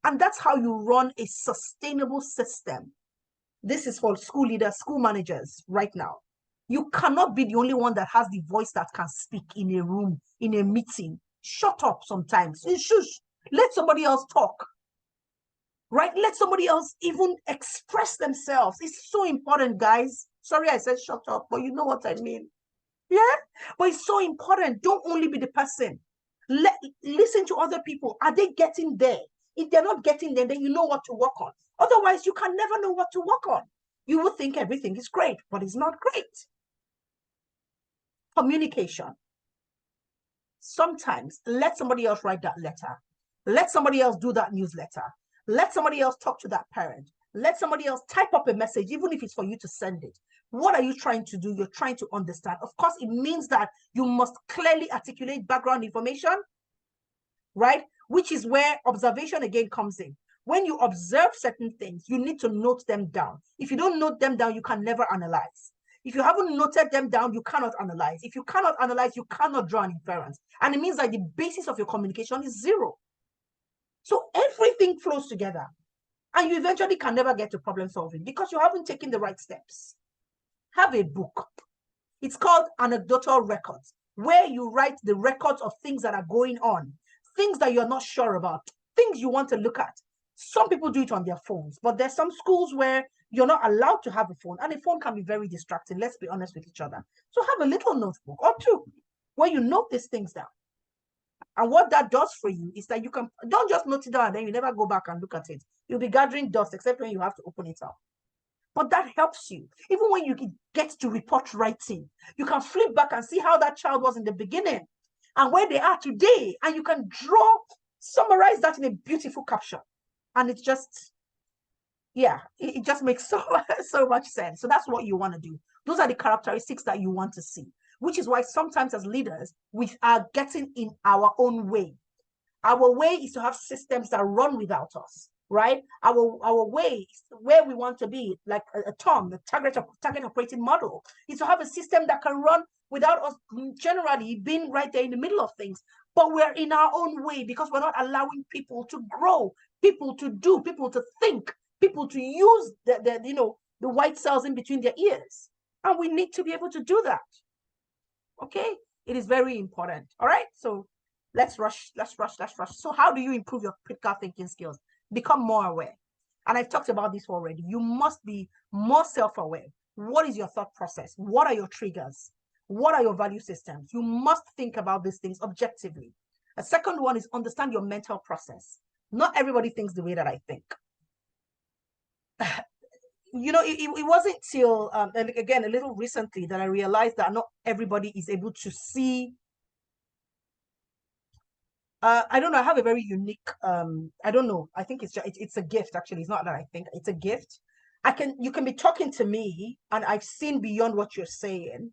And that's how you run a sustainable system. This is for school leaders, school managers right now. You cannot be the only one that has the voice that can speak in a room, in a meeting. Shut up sometimes. Shush. Let somebody else talk. Right? Let somebody else even express themselves. It's so important, guys. Sorry, I said shut up, but you know what I mean. Yeah? But it's so important. Don't only be the person. Listen to other people. Are they getting there? If they're not getting there, then you know what to work on. Otherwise, you can never know what to work on. You will think everything is great, but it's not great. Communication. Sometimes let somebody else write that letter. Let somebody else do that newsletter. Let somebody else talk to that parent. Let somebody else type up a message, even if it's for you to send it. What are you trying to do? You're trying to understand. Of course, it means that you must clearly articulate background information, right? Which is where observation again comes in. When you observe certain things, you need to note them down. If you don't note them down, you can never analyze. If you haven't noted them down, you cannot analyze. If you cannot analyze, you cannot draw an inference. And it means that the basis of your communication is zero. So everything flows together. And you eventually can never get to problem solving because you haven't taken the right steps. Have a book. It's called anecdotal records, where you write the records of things that are going on, things that you're not sure about, things you want to look at. Some people do it on their phones, but there's some schools where you're not allowed to have a phone, and a phone can be very distracting. Let's be honest with each other. So have a little notebook or two where you note these things down. And what that does for you is that you can, don't just note it down and then you never go back and look at it. You'll be gathering dust, except when you have to open it up. But that helps you. Even when you get to report writing, you can flip back and see how that child was in the beginning and where they are today. And you can summarize that in a beautiful caption. And it's just, yeah, it just makes so much sense. So that's what you want to do. Those are the characteristics that you want to see, which is why sometimes as leaders, we are getting in our own way. Our way is to have systems that run without us, right? Our way is where we want to be, like a TOM, the target operating model, is to have a system that can run without us generally being right there in the middle of things. But we're in our own way because we're not allowing people to grow, people to do, people to think, people to use the white cells in between their ears. And we need to be able to do that. Okay, it is very important. All right, so let's rush. So how do you improve your critical thinking skills? Become more aware. And I've talked about this already. You must be more self-aware. What is your thought process? What are your triggers? What are your value systems? You must think about these things objectively. A second one is understand your mental process. Not everybody thinks the way that I think. it wasn't till and again a little recently that I realized that not everybody is able to see. I don't know. I have a very unique. I don't know. I think it's a gift. Actually, it's not that I think it's a gift. You can be talking to me, and I've seen beyond what you're saying,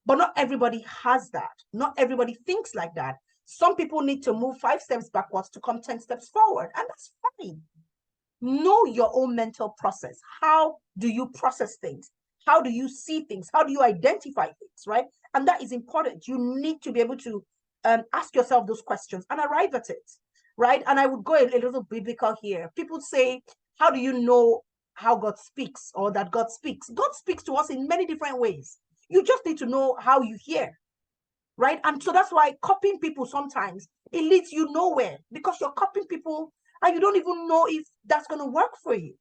but not everybody has that. Not everybody thinks like that. Some people need to move 5 steps backwards to come 10 steps forward, and that's fine. Know your own mental process. How do you process things? How do you see things? How do you identify things, right? And that is important. You need to be able to ask yourself those questions and arrive at it, right? And I would go a little biblical here. People say, how do you know how God speaks or that God speaks? God speaks to us in many different ways. You just need to know how you hear, right? And so that's why copying people sometimes, it leads you nowhere because you're copying people and you don't even know if that's going to work for you,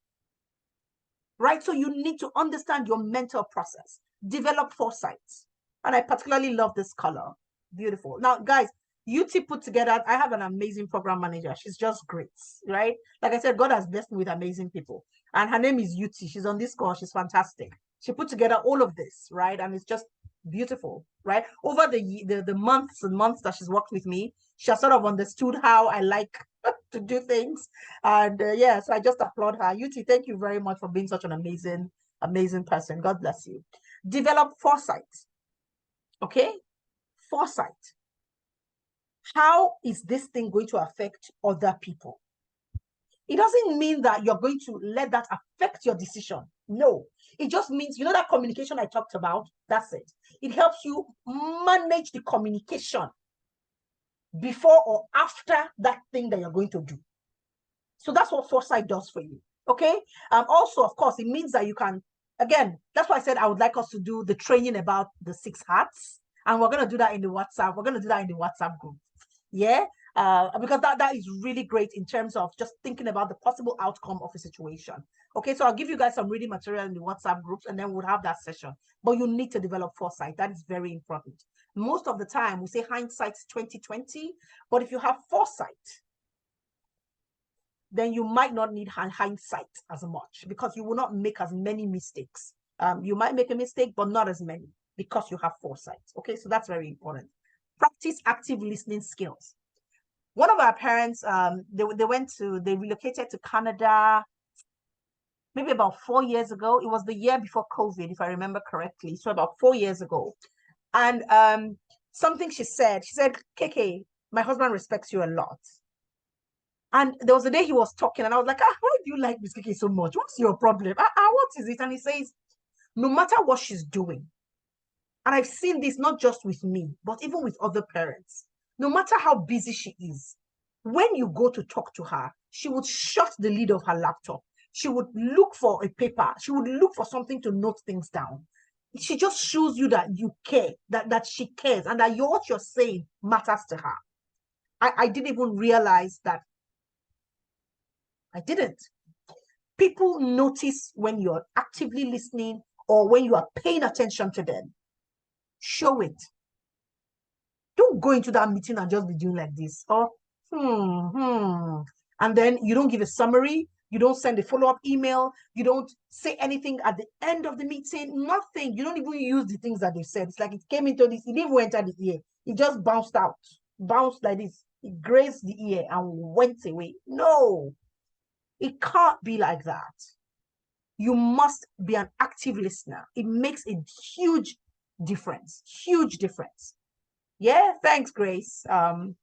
right? So you need to understand your mental process, develop foresight. And I particularly love this color. Beautiful. Now, guys, UT put together, I have an amazing program manager. She's just great, right? Like I said, God has blessed me with amazing people. And her name is UT. She's on this call. She's fantastic. She put together all of this, right? And it's just beautiful, right? Over the months and months that she's worked with me, she has sort of understood how I like to do things. And yeah, so I just applaud her. UT, thank you very much for being such an amazing person. God bless you. Develop foresight. Okay? Foresight. How is this thing going to affect other people? It doesn't mean that you're going to let that affect your decision. No, it just means, that communication I talked about, that's it. It helps you manage the communication before or after that thing that you're going to do. So that's what foresight does for you. Okay. Also, of course, it means that you can, again, that's why I said I would like us to do the training about the 6 hats. And we're going to do that in the WhatsApp. We're going to do that in the WhatsApp group. Yeah. Because that is really great in terms of just thinking about the possible outcome of a situation. Okay, so I'll give you guys some reading material in the WhatsApp groups and then we'll have that session. But you need to develop foresight. That is very important. Most of the time, we say hindsight's 2020, but if you have foresight, then you might not need hindsight as much because you will not make as many mistakes. You might make a mistake, but not as many because you have foresight. Okay, so that's very important. Practice active listening skills. One of our parents, they relocated to Canada maybe about 4 years ago. It was the year before COVID, if I remember correctly. So about 4 years ago. And something she said, KK, my husband respects you a lot. And there was a day he was talking and I was like, why do you like Miss KK so much? What's your problem? What is it? And he says, no matter what she's doing, and I've seen this not just with me, but even with other parents, no matter how busy she is, when you go to talk to her, she would shut the lid of her laptop. She would look for a paper. She would look for something to note things down. She just shows you that you care, that she cares, and that what you're saying matters to her. I didn't even realize that. I didn't. People notice when you're actively listening or when you are paying attention to them. Show it. Don't go into that meeting and just be doing like this. Or, and then you don't give a summary. You don't send a follow-up email. You don't say anything at the end of the meeting. Nothing. You don't even use the things that they said. It's like it came into this. It didn't even enter the ear. It just bounced out. Bounced like this. It grazed the ear and went away. No. It can't be like that. You must be an active listener. It makes a huge difference. Huge difference. Yeah, thanks, Grace. And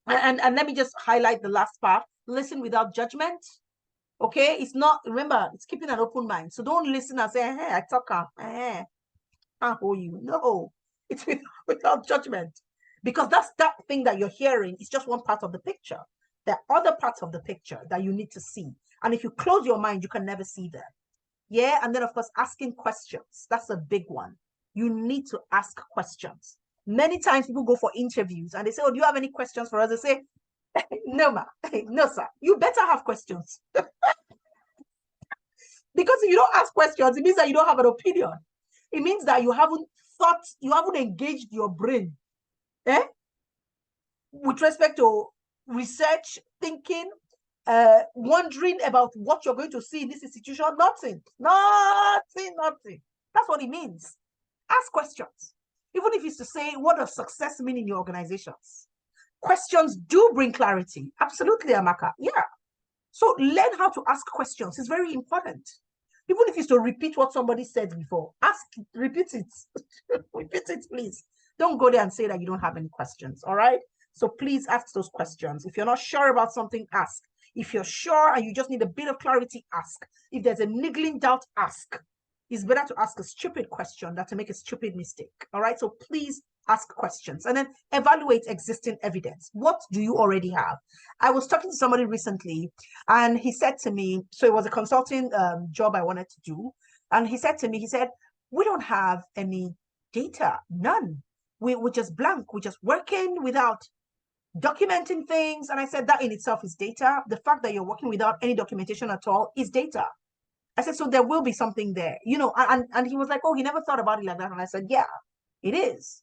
let me just highlight the last part. Listen without judgment. Okay, it's not, remember, it's keeping an open mind. So don't listen and say, hey, I talk, I hold you. No, it's without judgment. Because that's that thing that you're hearing is just one part of the picture. There are other parts of the picture that you need to see. And if you close your mind, you can never see them. Yeah, and then of course, asking questions. That's a big one. You need to ask questions. Many times people go for interviews and they say, oh, do you have any questions for us? They say, no, ma. No, sir. You better have questions. Because if you don't ask questions, it means that you don't have an opinion. It means that you haven't thought, you haven't engaged your brain with respect to research, thinking, wondering about what you're going to see in this institution. Nothing. That's what it means. Ask questions. Even if it's to say, what does success mean in your organizations? Questions do bring clarity. Absolutely, Amaka. Yeah. So learn how to ask questions. It's very important. Even if it's to repeat what somebody said before, repeat it. Repeat it, please. Don't go there and say that you don't have any questions, all right? So please ask those questions. If you're not sure about something, ask. If you're sure and you just need a bit of clarity, ask. If there's a niggling doubt, ask. It's better to ask a stupid question than to make a stupid mistake, all right? So please ask questions and then evaluate existing evidence. What do you already have? I was talking to somebody recently and he said to me, so it was a consulting job I wanted to do. And he said to me, we don't have any data, none. We're just blank. We're just working without documenting things. And I said that in itself is data. The fact that you're working without any documentation at all is data. I said, so there will be something there, you know, and he was like, oh, he never thought about it like that. And I said, yeah, it is.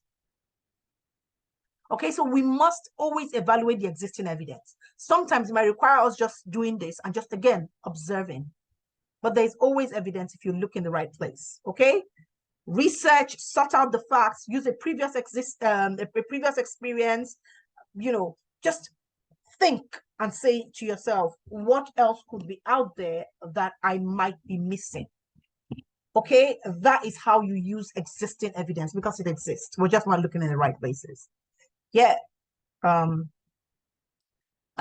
Okay, so we must always evaluate the existing evidence. Sometimes it might require us just doing this and just, again, observing. But there's always evidence if you look in the right place, okay? Research, sort out the facts, use a previous experience, you know, just think and say to yourself, what else could be out there that I might be missing? Okay, that is how you use existing evidence because it exists. We're just not looking in the right places. Yeah. And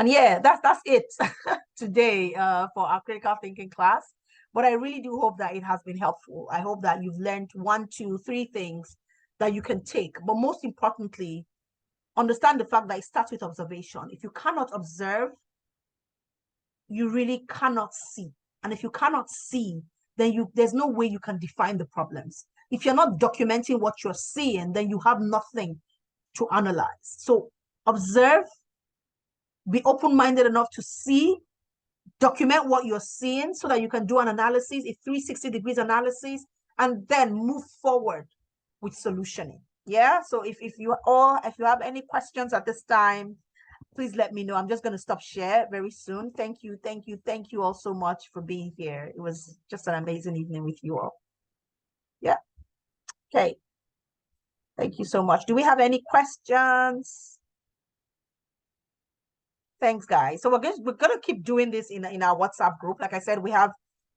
yeah, that's it today for our critical thinking class. But I really do hope that it has been helpful. I hope that you've learned 1, 2, 3 things that you can take. But most importantly, understand the fact that it starts with observation. If you cannot observe, you really cannot see. And if you cannot see, then there's no way you can define the problems. If you're not documenting what you're seeing, then you have nothing to analyze. So observe, be open-minded enough to see, document what you're seeing so that you can do an analysis, a 360 degrees analysis, and then move forward with solutioning. Yeah, so if you have any questions at this time, please let me know. I'm just going to stop share very soon. Thank you all so much for being here. It was just an amazing evening with you all. Yeah. Okay. Thank you so much. Do we have any questions? Thanks, guys. So we're gonna keep doing this in our WhatsApp group. Like I said, we have,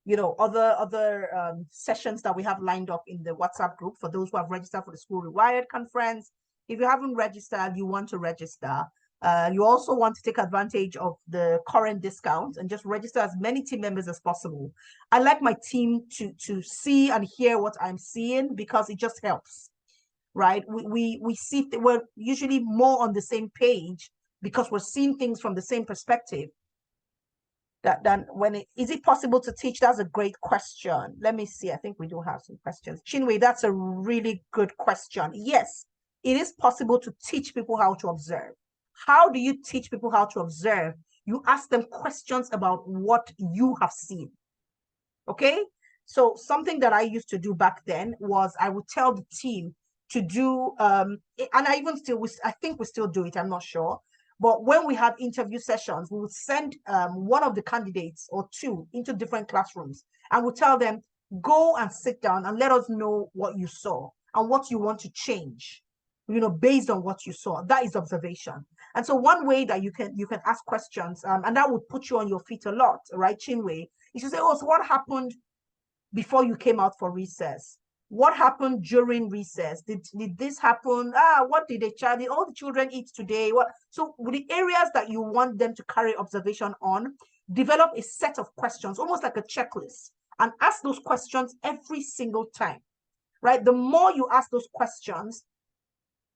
you know, other sessions that we have lined up in the WhatsApp group for those who have registered for the School Rewired conference. If you haven't registered, you want to register. You also want to take advantage of the current discounts and just register as many team members as possible. I like my team to see and hear what I'm seeing because it just helps, right? We see we're usually more on the same page because we're seeing things from the same perspective. Is it possible to teach? That's a great question. Let me see. I think we do have some questions. Chinwe, that's a really good question. Yes, it is possible to teach people how to observe. How do you teach people how to observe? You ask them questions about what you have seen. Okay? So something that I used to do back then was I would tell the team to do, and I think we still do it, I'm not sure. But when we have interview sessions, we would send one of the candidates or two into different classrooms and we'll tell them, go and sit down and let us know what you saw and what you want to change, you know, based on what you saw. That is observation. And so one way that you can ask questions, and that would put you on your feet a lot, right, Chinwe, is to say, oh, so what happened before you came out for recess? What happened during recess? Did this happen? What did all the children eat today? So with the areas that you want them to carry observation on, develop a set of questions, almost like a checklist, and ask those questions every single time, right? The more you ask those questions,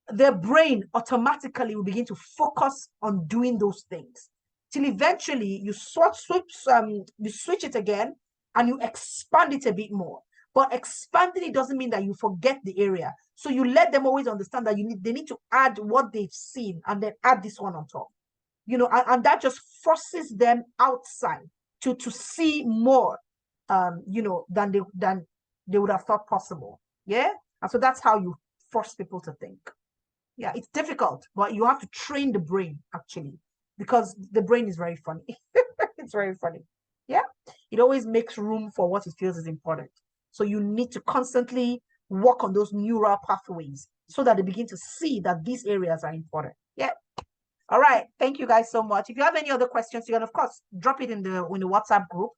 their brain automatically will begin to focus on doing those things till eventually you switch it again and you expand it a bit more. But expanding it doesn't mean that you forget the area. So you let them always understand that they need to add what they've seen and then add this one on top. You know, and that just forces them outside to see more, you know, than they would have thought possible. Yeah. And so that's how you force people to think. Yeah, it's difficult, but you have to train the brain actually, because the brain is very funny. It's very funny. Yeah. It always makes room for what it feels is important. So you need to constantly work on those neural pathways so that they begin to see that these areas are important. Yeah. All right. Thank you guys so much. If you have any other questions, you can of course drop it in the WhatsApp group.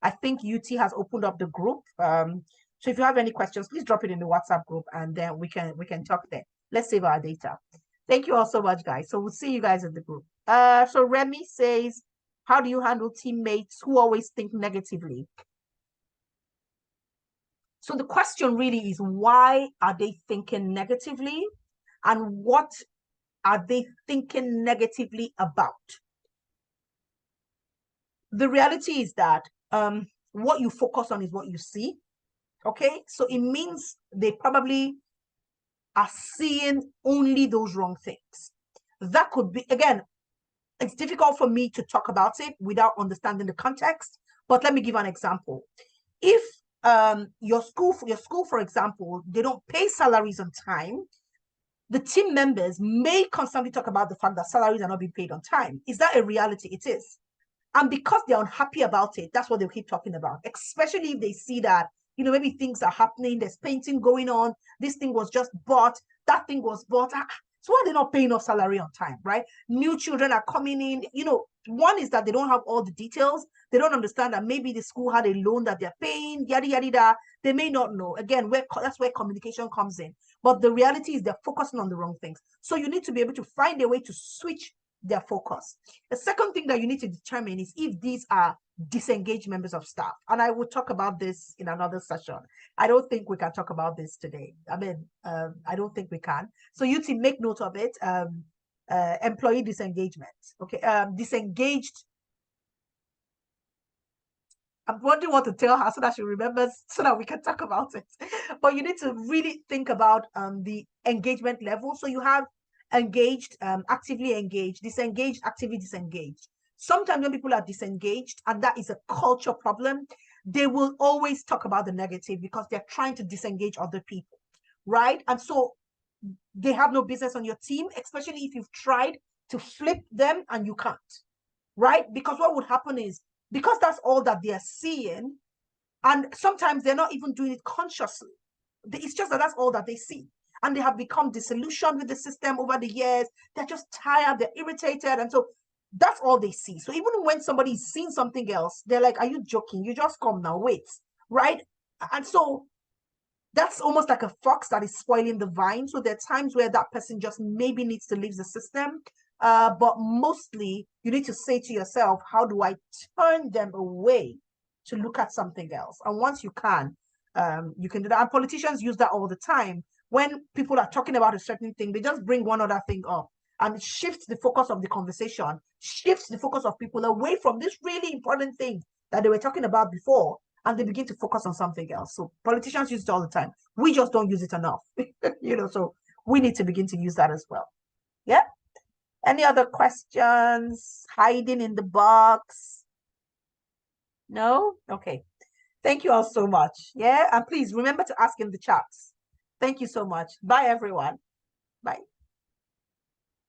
I think UT has opened up the group. So if you have any questions, please drop it in the WhatsApp group and then we can talk there. Let's save our data. Thank you all so much, guys. So we'll see you guys in the group. So Remy says, how do you handle teammates who always think negatively? So the question really is, why are they thinking negatively? And what are they thinking negatively about? The reality is that what you focus on is what you see. Okay, so it means they probably are seeing only those wrong things. That could be, again, it's difficult for me to talk about it without understanding the context, but let me give an example. If your school, for example, they don't pay salaries on time, the team members may constantly talk about the fact that salaries are not being paid on time. Is that a reality? It is. And because they're unhappy about it, that's what they'll keep talking about, especially if they see that, you know, maybe things are happening, there's painting going on, this thing was just bought, that thing was bought. So why are they not paying off salary on time, right? New children are coming in. You know, one is that they don't have all the details. They don't understand that maybe the school had a loan that they're paying, yada, yada, yada. They may not know. Again, that's where communication comes in. But the reality is they're focusing on the wrong things. So you need to be able to find a way to switch their focus. The second thing that you need to determine is if these are disengaged members of staff. And I will talk about this in another session. I don't think we can talk about this today. I mean, I don't think we can. So you to make note of it. Employee disengagement. Okay, disengaged. I'm wondering what to tell her so that she remembers, so that we can talk about it. But you need to really think about the engagement level. So you have engaged, actively engaged, disengaged, actively disengaged. Sometimes when people are disengaged, and that is a culture problem, they will always talk about the negative because they're trying to disengage other people, right? And so they have no business on your team, especially if you've tried to flip them and you can't, right? Because what would happen is, because that's all that they're seeing, and sometimes they're not even doing it consciously. It's just that that's all that they see. And they have become disillusioned with the system over the years. They're just tired, they're irritated. And so that's all they see. So even when somebody's seen something else, they're like, are you joking? You just come now, wait, right? And so that's almost like a fox that is spoiling the vine. So there are times where that person just maybe needs to leave the system. But mostly you need to say to yourself, how do I turn them away to look at something else? And once you can do that. And politicians use that all the time. When people are talking about a certain thing, they just bring one other thing up and it shifts the focus of the conversation, shifts the focus of people away from this really important thing that they were talking about before, and they begin to focus on something else. So politicians use it all the time. We just don't use it enough, you know, so we need to begin to use that as well. Yeah. Any other questions? Hiding in the box? No? Okay. Thank you all so much. Yeah. And please remember to ask in the chats. Thank you so much. Bye, everyone. Bye.